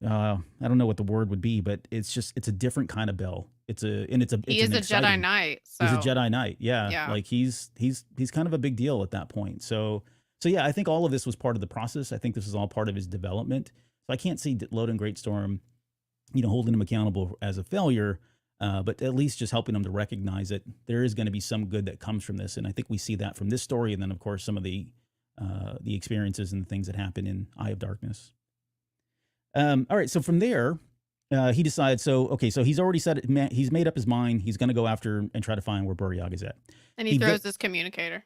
I don't know what the word would be, but it's a different kind of Bell. It's
He
an
is a Jedi
exciting.
Knight,
He's a
so
Jedi Knight. Yeah,
yeah.
like he's kind of a big deal at that point. So yeah, I think all of this was part of the process. I think this is all part of his development. So I can't see Loden Greatstorm, holding him accountable as a failure, but at least just helping him to recognize that there is going to be some good that comes from this. And I think we see that from this story, and then of course some of the experiences and the things that happen in Eye of Darkness. All right, so from there, he decides. So okay, so he's already said it. He's made up his mind. He's going to go after and try to find where Burryaga's at.
And he throws his communicator.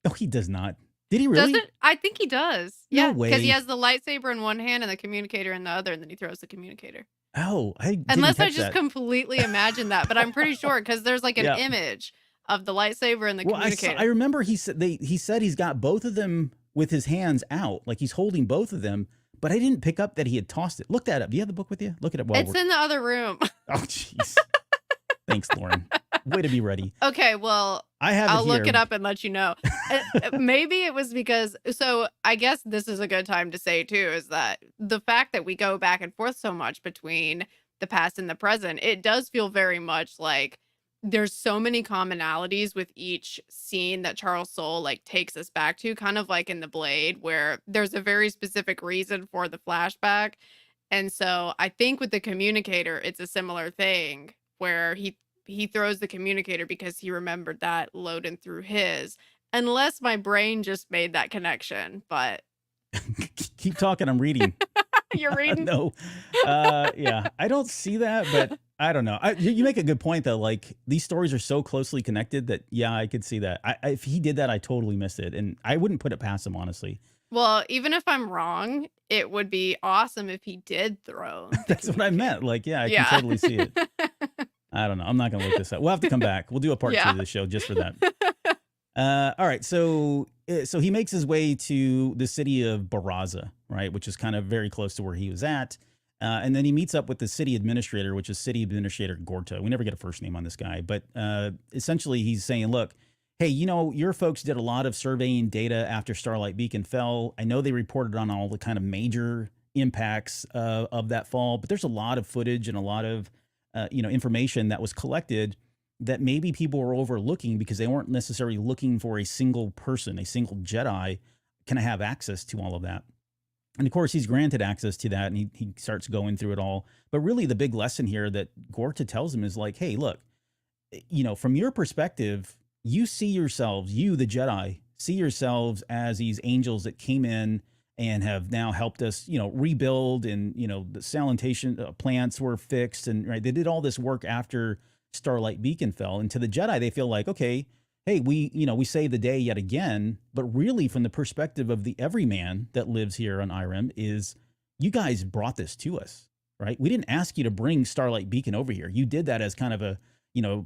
Oh, he does not. Did he really?
Does it? I think he does.
No
Yeah,
way.
because he has the lightsaber in one hand and the communicator in the other, and then he throws the communicator.
Oh, I didn't
Unless I
catch
just
that.
completely imagined that, but I'm pretty sure because there's like an
Yeah.
image of the lightsaber and the
Well,
communicator.
I remember he said he's got both of them with his hands out, like he's holding both of them. But I didn't pick up that he had tossed it. Look that up. Do you have the book with you? Look at it.
It's in the other room.
Oh, jeez. Thanks, Lauren. Way to be ready.
Okay, well,
I'll
look it up and let you know. Maybe it was because, so I guess this is a good time to say too, is that the fact that we go back and forth so much between the past and the present, it does feel very much like there's so many commonalities with each scene that Charles Soule like takes us back to, kind of like in The Blade, where there's a very specific reason for the flashback. And so I think with the communicator, it's a similar thing where he throws the communicator because he remembered that Loden threw his, unless my brain just made that connection. But
keep talking. I'm reading.
You're reading?
No. Yeah, I don't see that, but I don't know. You make a good point though. Like these stories are so closely connected that yeah, I could see that. If he did that, I totally missed it, and I wouldn't put it past him, honestly.
Well, even if I'm wrong, it would be awesome if he did throw.
That's what I meant. Like, yeah, I can totally see it. I don't know. I'm not going to look this up. We'll have to come back. We'll do a part 2 of the show just for that. All right. So he makes his way to the city of Burryaga, right, which is kind of very close to where he was at. And then he meets up with the city administrator, which is City Administrator Gorta. We never get a first name on this guy, but essentially he's saying, look, hey, your folks did a lot of surveying data after Starlight Beacon fell. I know they reported on all the kind of major impacts of that fall, but there's a lot of footage and a lot of information that was collected that maybe people were overlooking because they weren't necessarily looking for a single person, a single Jedi, can I have access to all of that. And of course, he's granted access to that, and he starts going through it all. But really, the big lesson here that Gorta tells him is like, hey, look, from your perspective, you see yourselves, you, the Jedi, see yourselves as these angels that came in and have now helped us, rebuild, and, the sanitation plants were fixed, and right, they did all this work after Starlight Beacon fell. And to the Jedi, they feel like, okay, hey, we saved the day yet again. But really, from the perspective of the everyman that lives here on Irem, is you guys brought this to us, right? We didn't ask you to bring Starlight Beacon over here. You did that as kind of a,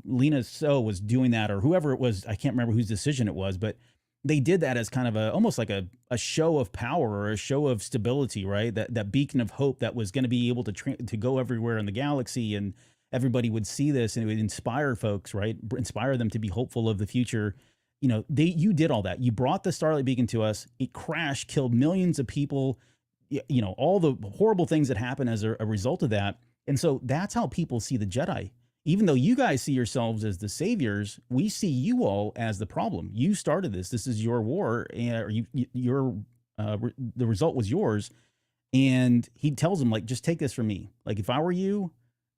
Lena So was doing that, or whoever it was. I can't remember whose decision it was, but they did that as kind of almost like a show of power or a show of stability, right? That beacon of hope that was going to be able to go everywhere in the galaxy, and everybody would see this and it would inspire folks, right? Inspire them to be hopeful of the future. You did all that. You brought the Starlight Beacon to us. It crashed, killed millions of people, all the horrible things that happened as a result of that. And so that's how people see the Jedi. Even though you guys see yourselves as the saviors, we see you all as the problem. You started this. This is your war, and the result was yours. And he tells him, like, just take this from me. Like, if I were you,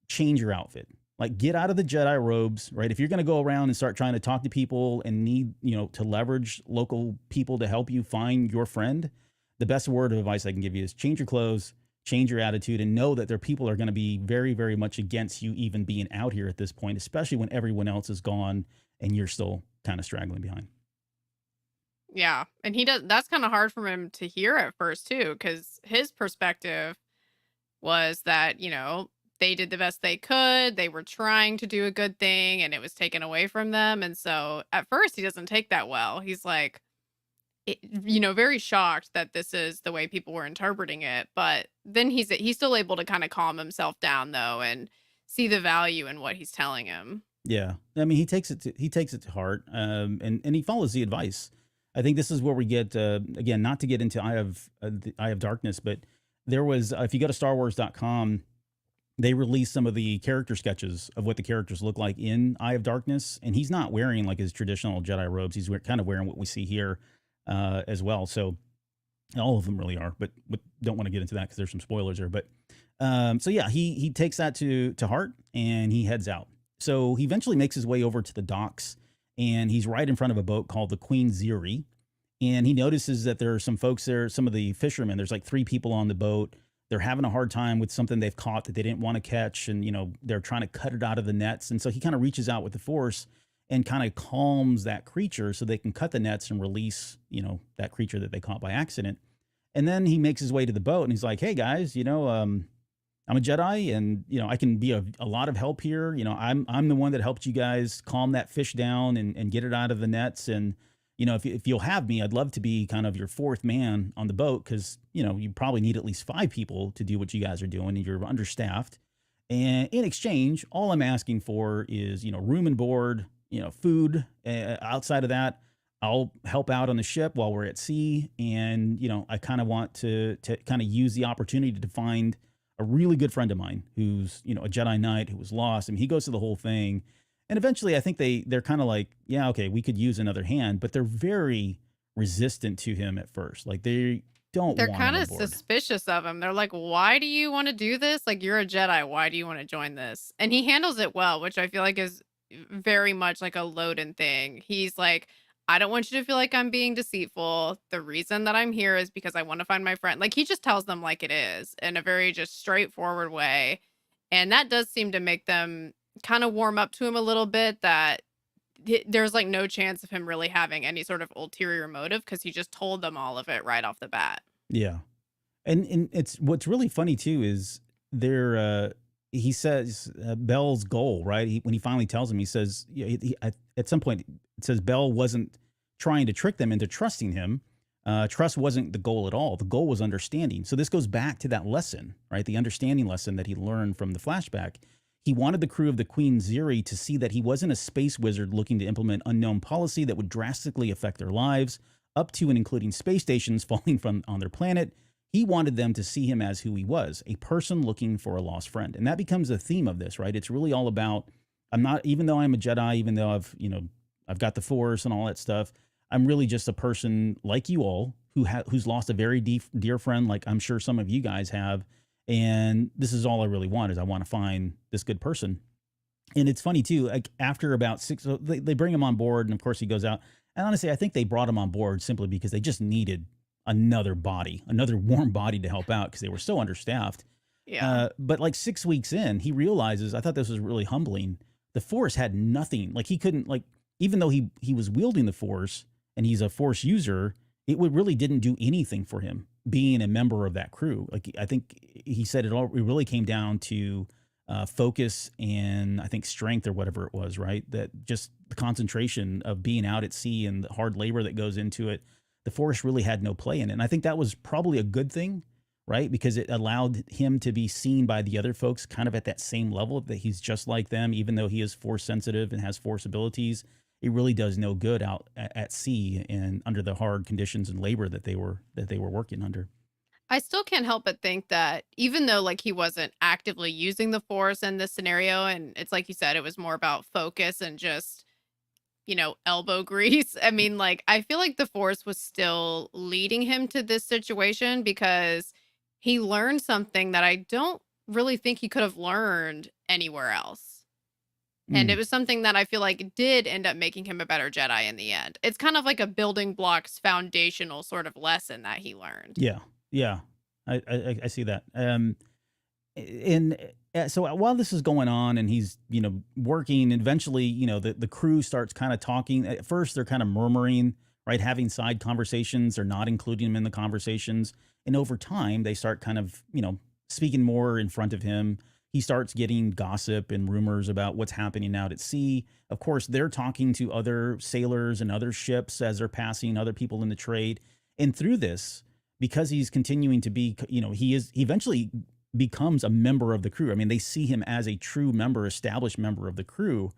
change your outfit. Like, get out of the Jedi robes, right? If you're going to go around and start trying to talk to people and need, to leverage local people to help you find your friend, the best word of advice I can give you is change your clothes, change your attitude, and know that there are people are going to be very, very much against you even being out here at this point, especially when everyone else is gone and you're still kind of straggling behind.
Yeah. And that's kind of hard for him to hear at first too, because his perspective was that, they did the best they could. They were trying to do a good thing and it was taken away from them. And so at first he doesn't take that well. He's like, very shocked that this is the way people were interpreting it. But then he's still able to kind of calm himself down though and see the value in what he's telling him.
Yeah. I mean, he takes it to heart, and he follows the advice. I think this is where we get again, not to get into the Eye of Darkness, but there was if you go to StarWars.com, they released some of the character sketches of what the characters look like in Eye of Darkness, and he's not wearing like his traditional Jedi robes. He's kind of wearing what we see here as well. So all of them really are, but don't want to get into that because there's some spoilers there. But so yeah, he takes that to heart and he heads out. So he eventually makes his way over to the docks, and he's right in front of a boat called the Queen Ziri. And he notices that there are some folks there, some of the fishermen. There's like 3 people on the boat. They're having a hard time with something they've caught that they didn't want to catch. And, they're trying to cut it out of the nets. And so he kind of reaches out with the Force and kind of calms that creature so they can cut the nets and release, that creature that they caught by accident. And then he makes his way to the boat and he's like, hey guys, I'm a Jedi and, I can be a lot of help here. I'm the one that helped you guys calm that fish down and get it out of the nets. And, if you'll have me, I'd love to be kind of your 4th man on the boat. Cause you probably need at least 5 people to do what you guys are doing and you're understaffed. And in exchange, all I'm asking for is, room and board, food. Outside of that, I'll help out on the ship while we're at sea. And, I kind of want to kind of use the opportunity to find a really good friend of mine who's, a Jedi Knight who was lost. I mean, he goes through the whole thing. And eventually I think they're kind of like, yeah, okay, we could use another hand, but they're very resistant to him at first. Like they're
kind of suspicious of him. They're like, why do you want to do this? Like, you're a Jedi. Why do you want to join this? And he handles it well, which I feel like is very much like a Loden thing. He's like, I don't want you to feel like I'm being deceitful. The reason that I'm here is because I want to find my friend. Like, he just tells them like it is in a very just straightforward way. And that does seem to make them kind of warm up to him a little bit, that there's like no chance of him really having any sort of ulterior motive because he just told them all of it right off the bat.
Yeah. And it's what's really funny too is he says Bell's goal, right? When he finally tells him, he says, at some point it says Bell wasn't trying to trick them into trusting him. Trust wasn't the goal at all. The goal was understanding. So this goes back to that lesson, right? The understanding lesson that he learned from the flashback. He wanted the crew of the Queen Ziri to see that he wasn't a space wizard looking to implement unknown policy that would drastically affect their lives, up to and including space stations falling on their planet. He wanted them to see him as who he was, a person looking for a lost friend. And that becomes the theme of this, right? It's really all about, even though I'm a Jedi, even though I've got the Force and all that stuff, I'm really just a person like you all who's lost a very dear friend, like I'm sure some of you guys have. And this is all I really want, is I want to find this good person. And it's funny too, like after about 6, they bring him on board, and of course he goes out. And honestly, I think they brought him on board simply because they just needed another warm body to help out because they were so understaffed.
Yeah.
But like 6 weeks in, he realizes, I thought this was really humbling. The Force had nothing. Like he couldn't, like, even though he was wielding the Force and he's a Force user, really didn't do anything for him being a member of that crew. Like, I think he said it really came down to focus and I think strength or whatever it was, right? That just the concentration of being out at sea and the hard labor that goes into it. The Force really had no play in it. And I think that was probably a good thing, right? Because it allowed him to be seen by the other folks kind of at that same level, that he's just like them, even though he is Force sensitive and has Force abilities. It really does no good out at sea and under the hard conditions and labor that they were working under.
I still can't help but think that even though like he wasn't actively using the Force in this scenario, and it's like you said, it was more about focus and just, elbow grease. I mean, like, I feel like the Force was still leading him to this situation because he learned something that I don't really think he could have learned anywhere else. And it was something that I feel like did end up making him a better Jedi in the end. It's kind of like a building blocks foundational sort of lesson that he learned.
Yeah. Yeah. I see that. So while this is going on and he's, working, eventually, the crew starts kind of talking. At first, they're kind of murmuring, right? Having side conversations. They're not including him in the conversations. And over time, they start kind of, speaking more in front of him. He starts getting gossip and rumors about what's happening out at sea. Of course, they're talking to other sailors and other ships as they're passing, other people in the trade. And through this, because he's continuing to be, he eventually becomes a member of the crew. I mean, they see him as a true member, established member of the crew,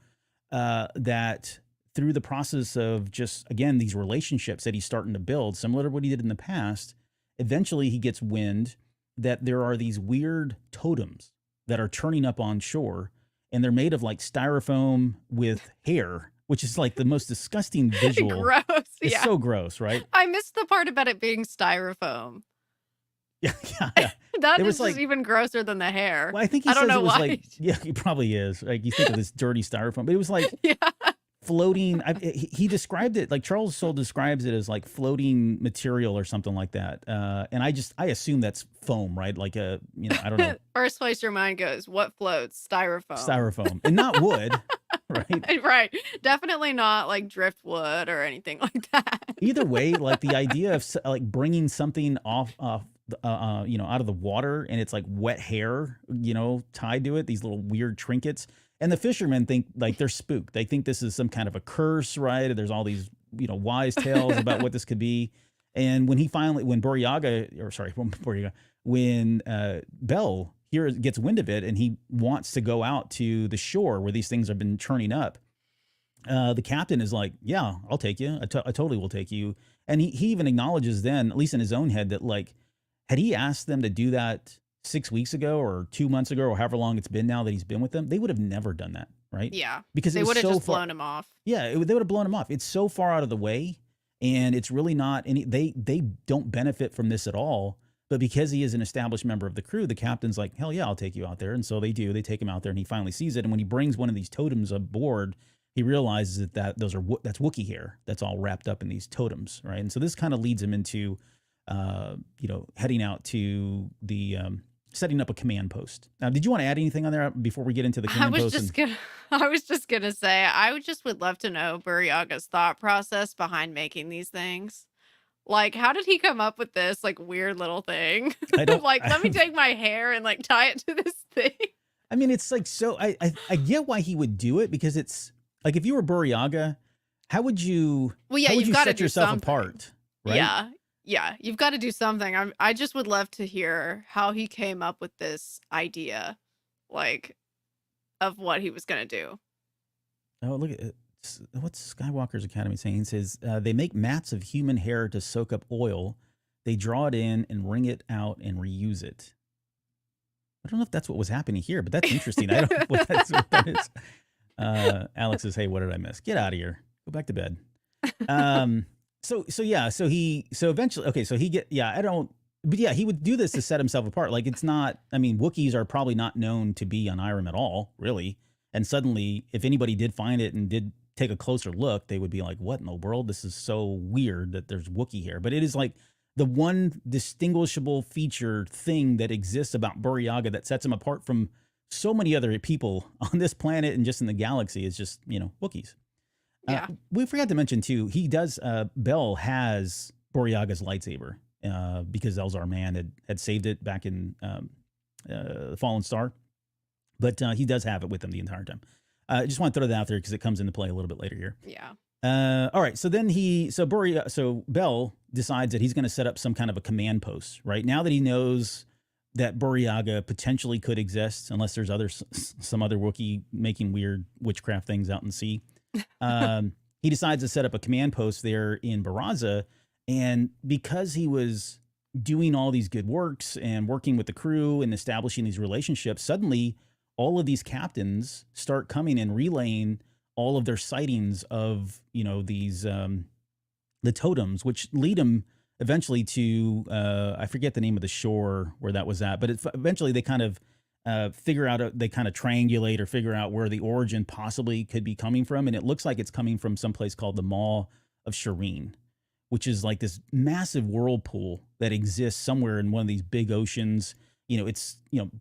that through the process of just, again, these relationships that he's starting to build, similar to what he did in the past, eventually he gets wind that there are these weird totems that are turning up on shore, and they're made of like styrofoam with hair, which is like the most disgusting visual.
Gross.
It's
Yeah.
so gross, right?
I missed the part about it being styrofoam.
Yeah, yeah.
That
It
is
was
just
like,
even grosser than the hair.
well, I think he
I don't
says
know
it was
why.
like, yeah, he probably is. Like you think of this dirty styrofoam, but it was like
Yeah.
floating. He described it like Charles Soule describes it as like floating material or something like that. And I assume that's foam, right? Like a, I don't know,
First place your mind goes, what floats? Styrofoam.
styrofoam, and not wood, right?
Right. Definitely not like driftwood or anything like that.
Either way, like the idea of like bringing something off, out of the water, and it's like wet hair, tied to it, these little weird trinkets. And the fishermen think like they're spooked. They think this is some kind of a curse, right? There's all these, wise tales about what this could be. And when Bell here gets wind of it, and he wants to go out to the shore where these things have been churning up, the captain is like, yeah, I'll take you. I totally will take you. And he even acknowledges then, at least in his own head, that like, had he asked them to do that 6 weeks ago or 2 months ago or however long it's been now that he's been with them, they would have never done that, right?
Yeah.
Because
They
it was
would have
so
just
far,
blown him off.
yeah, they would have blown him off. It's so far out of the way, and it's really not any. They don't benefit from this at all. But because he is an established member of the crew, the captain's like, hell yeah, I'll take you out there. And so they do. They take him out there, and he finally sees it. And when he brings one of these totems aboard, he realizes that's Wookiee hair that's all wrapped up in these totems, right? And so this kind of leads him into, heading out to the setting up a command post. Now, did you want to add anything on there before we get into the command post?
I was just gonna say, would love to know Burryaga's thought process behind making these things. Like, how did he come up with this like weird little thing?
I don't
Like, let me take my hair and like tie it to this thing.
I mean, it's like, so I get why he would do it, because it's like, if you were Burryaga, how would you,
Well, yeah,
how would
you've
you
got to
set
do
yourself
something.
apart? Right?
Yeah. Yeah. You've got to do something. I just would love to hear how he came up with this idea, like, of what he was going to do.
Oh, look at it. What's Skywalker's Academy saying? It says they make mats of human hair to soak up oil. They draw it in and wring it out and reuse it. I don't know if that's what was happening here, but that's interesting. I don't know what that is. Alex says, hey, what did I miss? Get out of here. Go back to bed. So eventually, okay, so he would do this to set himself apart. Like, it's not, I mean, Wookiees are probably not known to be on Irem at all, really. And suddenly, if anybody did find it and did take a closer look, they would be like, what in the world? This is so weird that there's Wookiee here. But it is like the one distinguishable feature thing that exists about Burryaga that sets him apart from so many other people on this planet and just in the galaxy is just, Wookiees.
Yeah.
We forgot to mention too, Bell has Burryaga's lightsaber because Elzar Mann had saved it back in the Fallen Star. But he does have it with him the entire time. I just want to throw that out there because it comes into play a little bit later here.
Yeah.
All right. So then Bell decides that he's going to set up some kind of a command post, right? Now that he knows that Burryaga potentially could exist, unless there's some other Wookiee making weird witchcraft things out in the sea. He decides to set up a command post there in Baraza. And because he was doing all these good works and working with the crew and establishing these relationships, suddenly all of these captains start coming and relaying all of their sightings of, these, the totems, which lead them eventually to, I forget the name of the shore where that was at, but eventually they kind of they kind of triangulate or figure out where the origin possibly could be coming from. And it looks like it's coming from someplace called the Maw of Shireen, which is like this massive whirlpool that exists somewhere in one of these big oceans.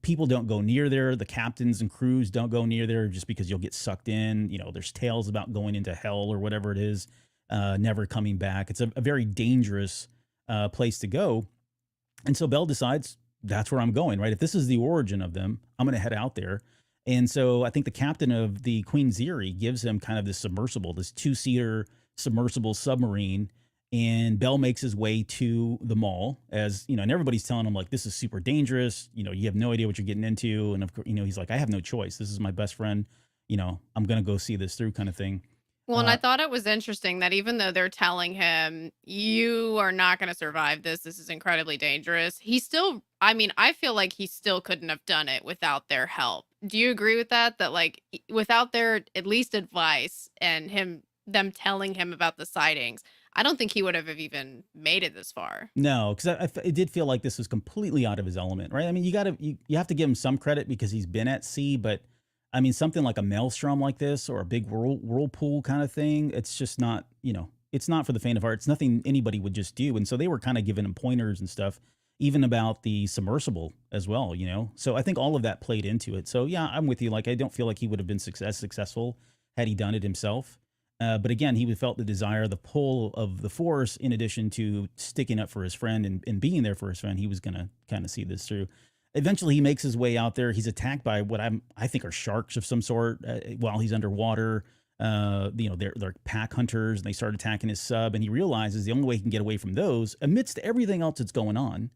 People don't go near there. The captains and crews don't go near there just because you'll get sucked in. There's tales about going into hell or whatever it is, never coming back. It's a very dangerous place to go. And so Bell decides, that's where I'm going, right? If this is the origin of them, I'm going to head out there. And so I think the captain of the Queen Ziri gives him kind of this submersible, this 2-seater submersible submarine. And Bell makes his way to the mall and everybody's telling him like, this is super dangerous. You have no idea what you're getting into. And of course, he's like, I have no choice. This is my best friend. I'm going to go see this through kind of thing.
Well, and I thought it was interesting that even though they're telling him, you are not going to survive this, this is incredibly dangerous, he still, I mean, I feel like he still couldn't have done it without their help. Do you agree with that? That, like, without their at least advice and them telling him about the sightings, I don't think he would have even made it this far.
No, because it did feel like this was completely out of his element, right? I mean, you have to give him some credit because he's been at sea, but I mean, something like a maelstrom like this or a big whirlpool kind of thing, it's just not, it's not for the faint of heart. It's nothing anybody would just do. And so they were kind of giving him pointers and stuff, even about the submersible as well. So I think all of that played into it. So yeah, I'm with you. Like, I don't feel like he would have been successful had he done it himself. But again, he felt the desire, the pull of the force, in addition to sticking up for his friend and being there for his friend. He was going to kind of see this through. Eventually, he makes his way out there. He's attacked by what I think are sharks of some sort while he's underwater. They're pack hunters, and they start attacking his sub. And he realizes the only way he can get away from those, amidst everything else that's going on,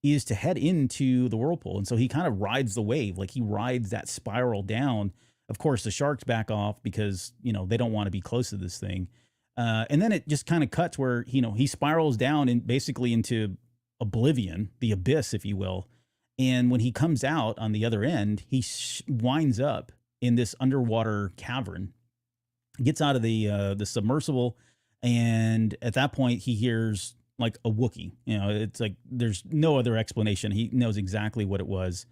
is to head into the whirlpool. And so he kind of rides the wave, like he rides that spiral down. Of course, the sharks back off because they don't want to be close to this thing. And then it just kind of cuts where he spirals down and basically into oblivion, the abyss, if you will. And when he comes out on the other end, he winds up in this underwater cavern, gets out of the submersible, and at that point he hears like a Wookiee. It's like there's no other explanation. He knows exactly what it was.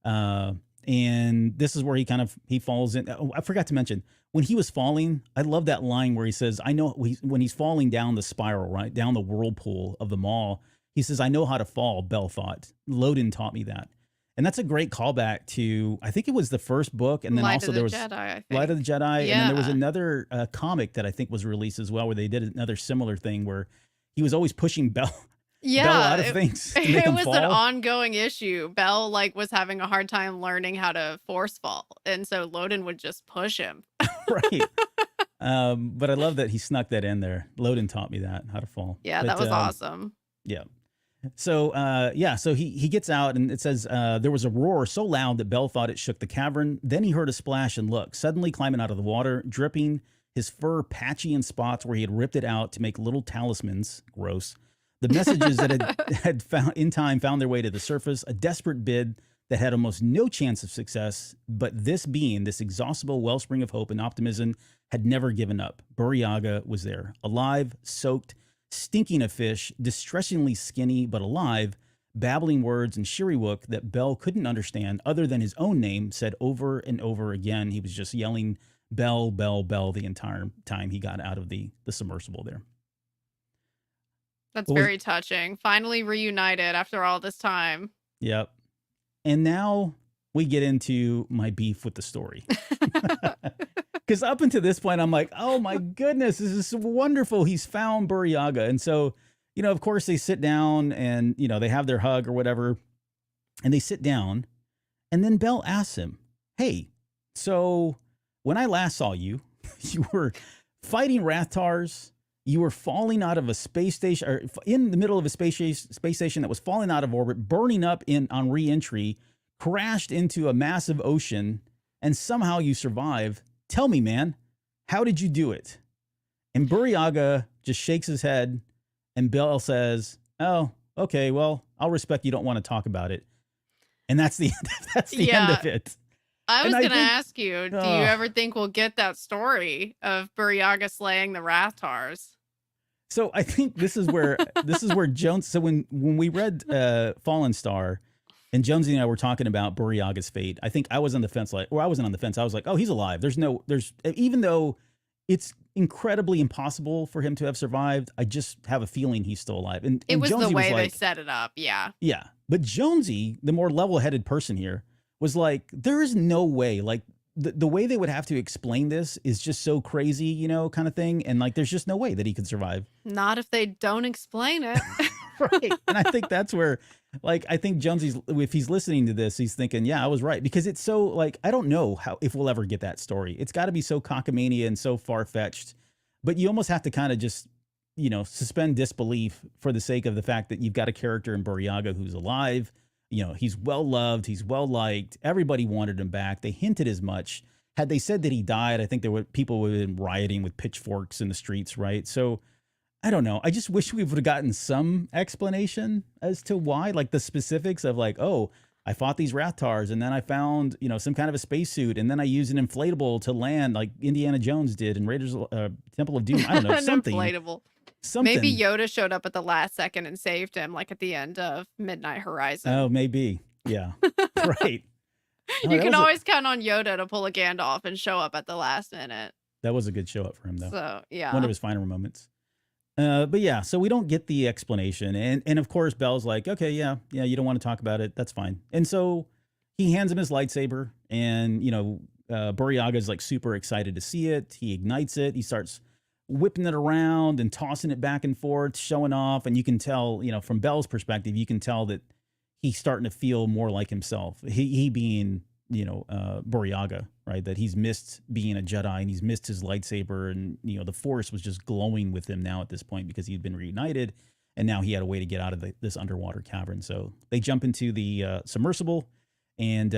And this is where he falls in. Oh, I forgot to mention, when he was falling, I love that line where he says, I know, when he's falling down the spiral, right, down the whirlpool of the mall, he says, I know how to fall, Bell thought. Loden taught me that. And that's a great callback to, I think it was the first book. And then
Light
also
of the
there was
Jedi, I think.
Light of the Jedi.
Yeah.
And then there was another comic that I think was released as well, where they did another similar thing where he was always pushing Bell out of things to make
It
him
was
fall.
an ongoing issue. Bell was having a hard time learning how to force fall, and so Loden would just push him.
Right. But I love that he snuck that in there. Loden taught me that, how to fall.
Yeah,
But,
that was awesome.
Yeah. So, so he gets out, and it says, there was a roar so loud that Bell thought it shook the cavern. Then he heard a splash and look, suddenly climbing out of the water, dripping, his fur patchy in spots where he had ripped it out to make little talismans. Gross. The messages that had found their way to the surface, a desperate bid that had almost no chance of success. But this exhaustible wellspring of hope and optimism, had never given up. Burryaga was there, alive, soaked, stinking of fish, distressingly skinny, but alive, babbling words in Shiriwook that Bell couldn't understand other than his own name said over and over again. He was just yelling, Bell, Bell, Bell, the entire time he got out of the submersible there.
That's very touching. Finally reunited after all this time.
Yep. And now we get into my beef with the story. Because up until this point, I'm like, oh my goodness, this is so wonderful. He's found Burryaga. And so, of course, they sit down and, they have their hug or whatever. And they sit down. And then Bell asks him, hey, so when I last saw you, you were fighting Rathtars. You were falling out of a space station, or in the middle of a space station that was falling out of orbit, burning up on re-entry, crashed into a massive ocean, and somehow you survived. Tell me, man, how did you do it? And Burryaga just shakes his head, and Bell says, oh, okay, well, I'll respect you don't want to talk about it. And that's the end of it.
I was going to ask you, do you ever think we'll get that story of Burryaga slaying the Rathtars?
So I think this is where Jones. So when we read Fallen Star, and Jonesy and I were talking about Burryaga's fate, I think I was on the fence. I wasn't on the fence. I was like, oh, he's alive. Even though it's incredibly impossible for him to have survived, I just have a feeling he's still alive. And
it was
Jonesy
the way they set it up. Yeah.
Yeah. But Jonesy, the more level-headed person here, was like, there is no way, like the way they would have to explain this is just so crazy, kind of thing. And like, there's just no way that he could survive.
Not if they don't explain it.
Right. And I think that's where, like, I think Jonesy's, if he's listening to this, he's thinking, yeah, I was right. Because it's so, like, I don't know if we'll ever get that story. It's got to be so cockamamie and so far-fetched. But you almost have to kind of just, suspend disbelief for the sake of the fact that you've got a character in Burryaga who's alive. He's well-loved. He's well-liked. Everybody wanted him back. They hinted as much. had they said that he died, I think people would have been rioting with pitchforks in the streets, right? So I don't know. I just wish we would have gotten some explanation as to why, like the specifics of like, oh, I fought these Rathars and then I found, some kind of a spacesuit and then I used an inflatable to land like Indiana Jones did in Raiders Temple of Doom. I don't know,
An
something.
inflatable.
Something.
Maybe Yoda showed up at the last second and saved him, like at the end of Midnight Horizon.
Oh, maybe. Yeah. Right. Oh,
You can always count on Yoda to pull a Gandalf and show up at the last minute.
That was a good show up for him, though.
So, yeah.
One of his finer moments. But yeah, so we don't get the explanation. And of course, Belle's like, okay, yeah, you don't want to talk about it. That's fine. And so he hands him his lightsaber and, Burryaga's like super excited to see it. He ignites it. He starts whipping it around and tossing it back and forth, showing off. And you can tell, from Belle's perspective, you can tell that he's starting to feel more like himself. He being, Burryaga, right? That he's missed being a Jedi and he's missed his lightsaber, and the Force was just glowing with him now at this point because he'd been reunited, and now he had a way to get out of this underwater cavern. So they jump into the submersible, and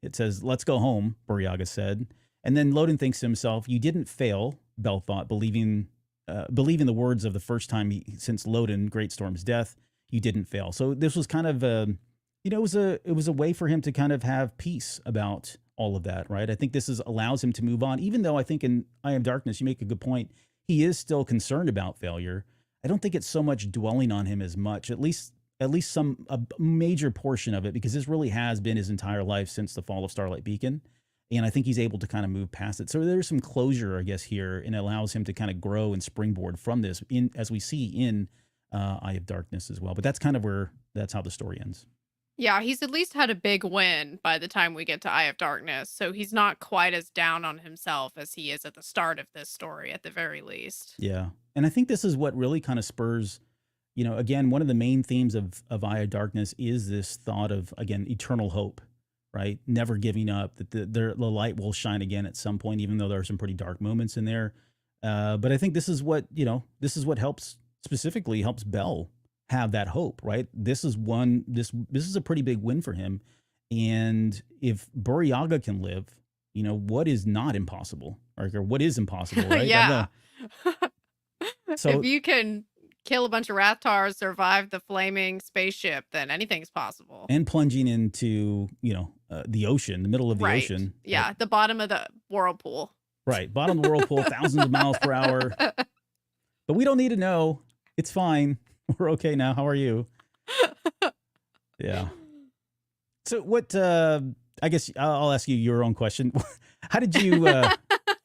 it says, "Let's go home," Burryaga said, and then Loden thinks to himself, "You didn't fail," Belle thought, believing the words of the first time since Loden Greatstorm's death. You didn't fail. So this was kind of it was a way for him to kind of have peace about all of that, right? I think this allows him to move on, even though I think in Eye of Darkness, you make a good point. He is still concerned about failure. I don't think it's so much dwelling on him as much, at least a major portion of it, because this really has been his entire life since the fall of Starlight Beacon. And I think he's able to kind of move past it. So there's some closure, I guess, here, and it allows him to kind of grow and springboard from this, as we see in Eye of Darkness as well. But that's kind of that's how the story ends.
Yeah, he's at least had a big win by the time we get to Eye of Darkness. So he's not quite as down on himself as he is at the start of this story, at the very least.
Yeah. And I think this is what really kind of spurs, again, one of the main themes of Eye of Darkness is this thought of, again, eternal hope, right? Never giving up, that the light will shine again at some point, even though there are some pretty dark moments in there. But I think this is what specifically helps Belle have that hope, right? This is a pretty big win for him. And if Burryaga can live, what is not impossible, or what is impossible, right?
Yeah.
So
if you can kill a bunch of Rathars, survive the flaming spaceship, then anything's possible.
And plunging into, the ocean, the middle of the ocean.
Yeah,
right?
The bottom of the whirlpool.
Right, bottom of the whirlpool, thousands of miles per hour. But we don't need to know. It's fine. We're okay now. How are you? Yeah. So what, I guess I'll ask you your own question. How did you,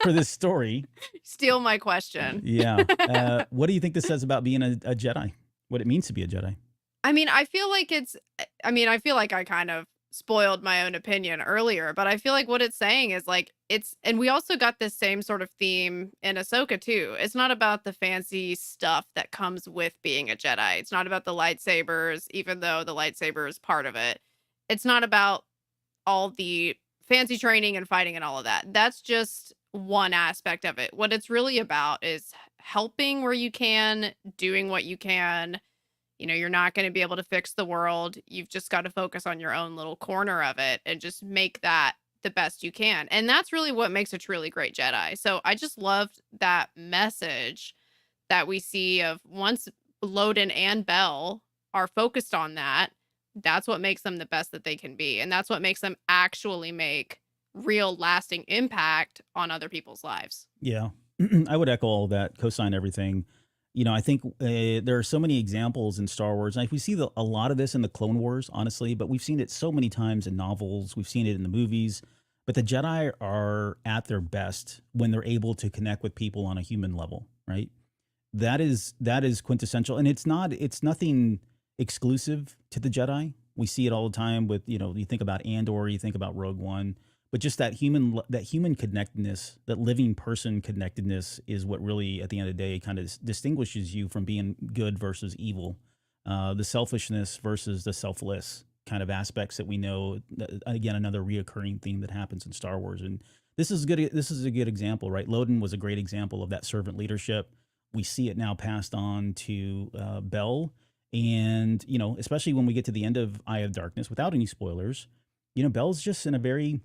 for this story?
Steal my question.
Yeah. What do you think this says about being a Jedi? What it means to be a Jedi?
I feel like I kind of spoiled my own opinion earlier, but I feel like what it's saying is like, and we also got this same sort of theme in Ahsoka too. It's not about the fancy stuff that comes with being a Jedi. It's not about the lightsabers, even though the lightsaber is part of it. It's not about all the fancy training and fighting and all of that. That's just one aspect of it. What it's really about is helping where you can, doing what you can. You're not going to be able to fix the world. You've just got to focus on your own little corner of it and just make that the best you can. And that's really what makes a truly great Jedi. So I just loved that message that we see of once Loden and Belle are focused on that, that's what makes them the best that they can be. And that's what makes them actually make real lasting impact on other people's lives.
Yeah, I would echo all that, co-sign everything. I think there are so many examples in Star Wars. And we see a lot of this in the Clone Wars, honestly, but we've seen it so many times in novels. We've seen it in the movies. But the Jedi are at their best when they're able to connect with people on a human level, right? That is quintessential. And it's nothing exclusive to the Jedi. We see it all the time with, you think about Andor, you think about Rogue One. But just that human connectedness, that living person connectedness is what really, at the end of the day, kind of distinguishes you from being good versus evil. The selfishness versus the selfless kind of aspects that we know. Again, another reoccurring theme that happens in Star Wars. And this is good. This is a good example, right? Loden was a great example of that servant leadership. We see it now passed on to Belle. And, especially when we get to the end of Eye of Darkness, without any spoilers, Belle's just in a very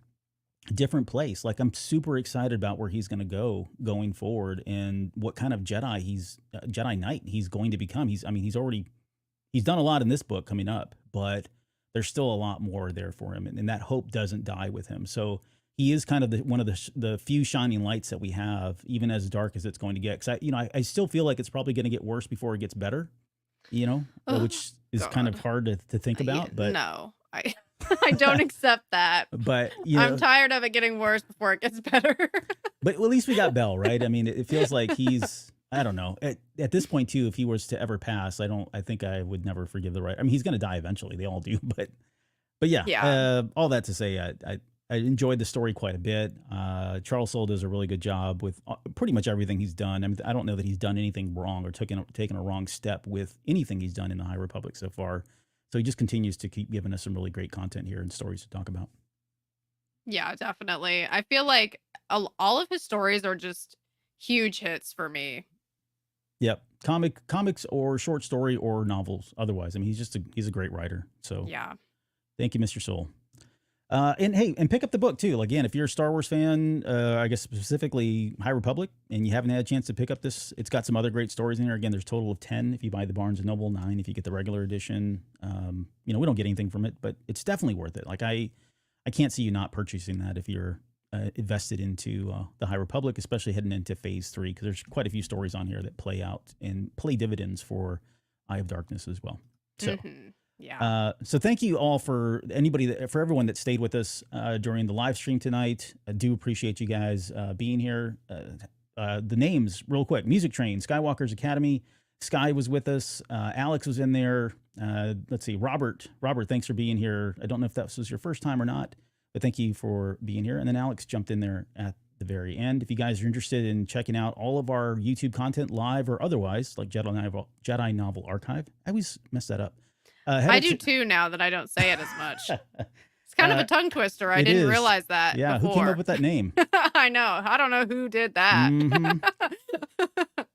different place. Like, I'm super excited about where he's going to go going forward and what kind of Jedi Knight he's going to become. He's done a lot in this book coming up, but there's still a lot more there for him. And that hope doesn't die with him. So he is kind of one of the few shining lights that we have, even as dark as it's going to get. Cause I still feel like it's probably going to get worse before it gets better, which is
God.
kind of hard to think about, but
no, I don't accept that.
But
I'm tired of it getting worse before it gets better.
But at least we got Bell, right? I mean, it feels like he's, I don't know, at this point too, if he was to ever pass, I think I would never forgive the right. I mean, he's going to die eventually. They all do, but yeah. All that to say, I enjoyed the story quite a bit. Charles Soule does a really good job with pretty much everything he's done. I mean, I don't know that he's done anything wrong or taken a wrong step with anything he's done in the High Republic so far. So he just continues to keep giving us some really great content here and stories to talk about.
Yeah, definitely. I feel like all of his stories are just huge hits for me.
Yep. Comics or short story or novels. Otherwise, I mean, he's a great writer. So
yeah.
Thank you, Mr. Soule. And pick up the book too. Again, if you're a Star Wars fan, I guess specifically High Republic, and you haven't had a chance to pick up this, it's got some other great stories in there. Again, there's a total of 10 if you buy the Barnes & Noble, 9 if you get the regular edition. We don't get anything from it, but it's definitely worth it. Like I can't see you not purchasing that if you're invested into the High Republic, especially heading into Phase 3, because there's quite a few stories on here that play out and play dividends for Eye of Darkness as well. So.
Mm-hmm. Yeah.
So thank you all for everyone that stayed with us during the live stream tonight. I do appreciate you guys being here. The names real quick: Music Train, Skywalker's Academy, Sky was with us. Alex was in there. Let's see, Robert, thanks for being here. I don't know if that was your first time or not, but thank you for being here. And then Alex jumped in there at the very end. If you guys are interested in checking out all of our YouTube content, live or otherwise, like Jedi Novel Archive, I always mess that up.
I do too now that I don't say it as much. It's kind of a tongue twister. I didn't realize that.
Yeah,
before.
Who came up with that name?
I know. I don't know who did that.
Mm-hmm.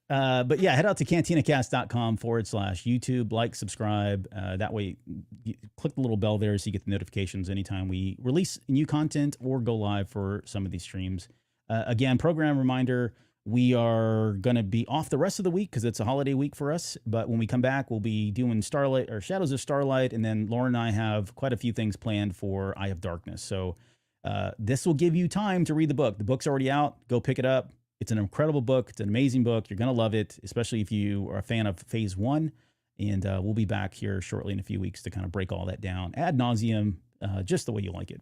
But yeah, head out to cantinacast.com/YouTube, like, subscribe. That way, you click the little bell there so you get the notifications anytime we release new content or go live for some of these streams. Again, program reminder. We are going to be off the rest of the week because it's a holiday week for us. But when we come back, we'll be doing Starlight or Shadows of Starlight. And then Lauren and I have quite a few things planned for Eye of Darkness. So this will give you time to read the book. The book's already out. Go pick it up. It's an incredible book. It's an amazing book. You're going to love it, especially if you are a fan of Phase 1. And we'll be back here shortly in a few weeks to kind of break all that down ad nauseum, just the way you like it.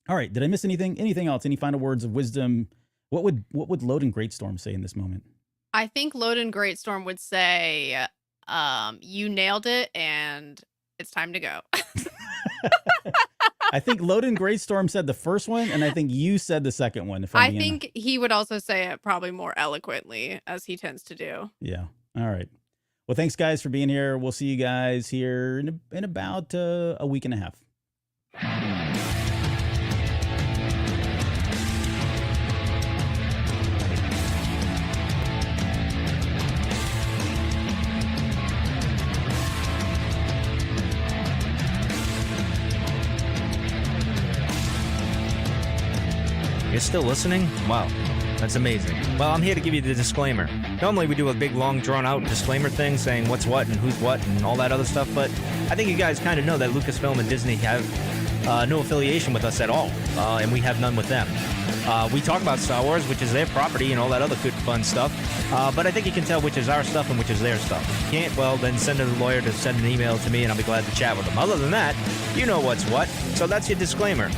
All right. Did I miss anything? Anything else? Any final words of wisdom? What would Loden Greatstorm say in this moment?
I think Loden Greatstorm would say, you nailed it and it's time to go.
I think Loden Greatstorm said the first one, and I think you said the second one.
I think he would also say it probably more eloquently, as he tends to do.
Yeah. All right. Well, thanks, guys, for being here. We'll see you guys here in about a week and a half.
You're still listening? Wow, that's amazing. Well, I'm here to give you the disclaimer. Normally we do a big, long, drawn-out disclaimer thing saying what's what and who's what and all that other stuff, but I think you guys kind of know that Lucasfilm and Disney have no affiliation with us at all, and we have none with them. We talk about Star Wars, which is their property, and all that other good, fun stuff, but I think you can tell which is our stuff and which is their stuff. If you can't, well, then send a lawyer to send an email to me, and I'll be glad to chat with them. Other than that, you know what's what, so that's your disclaimer.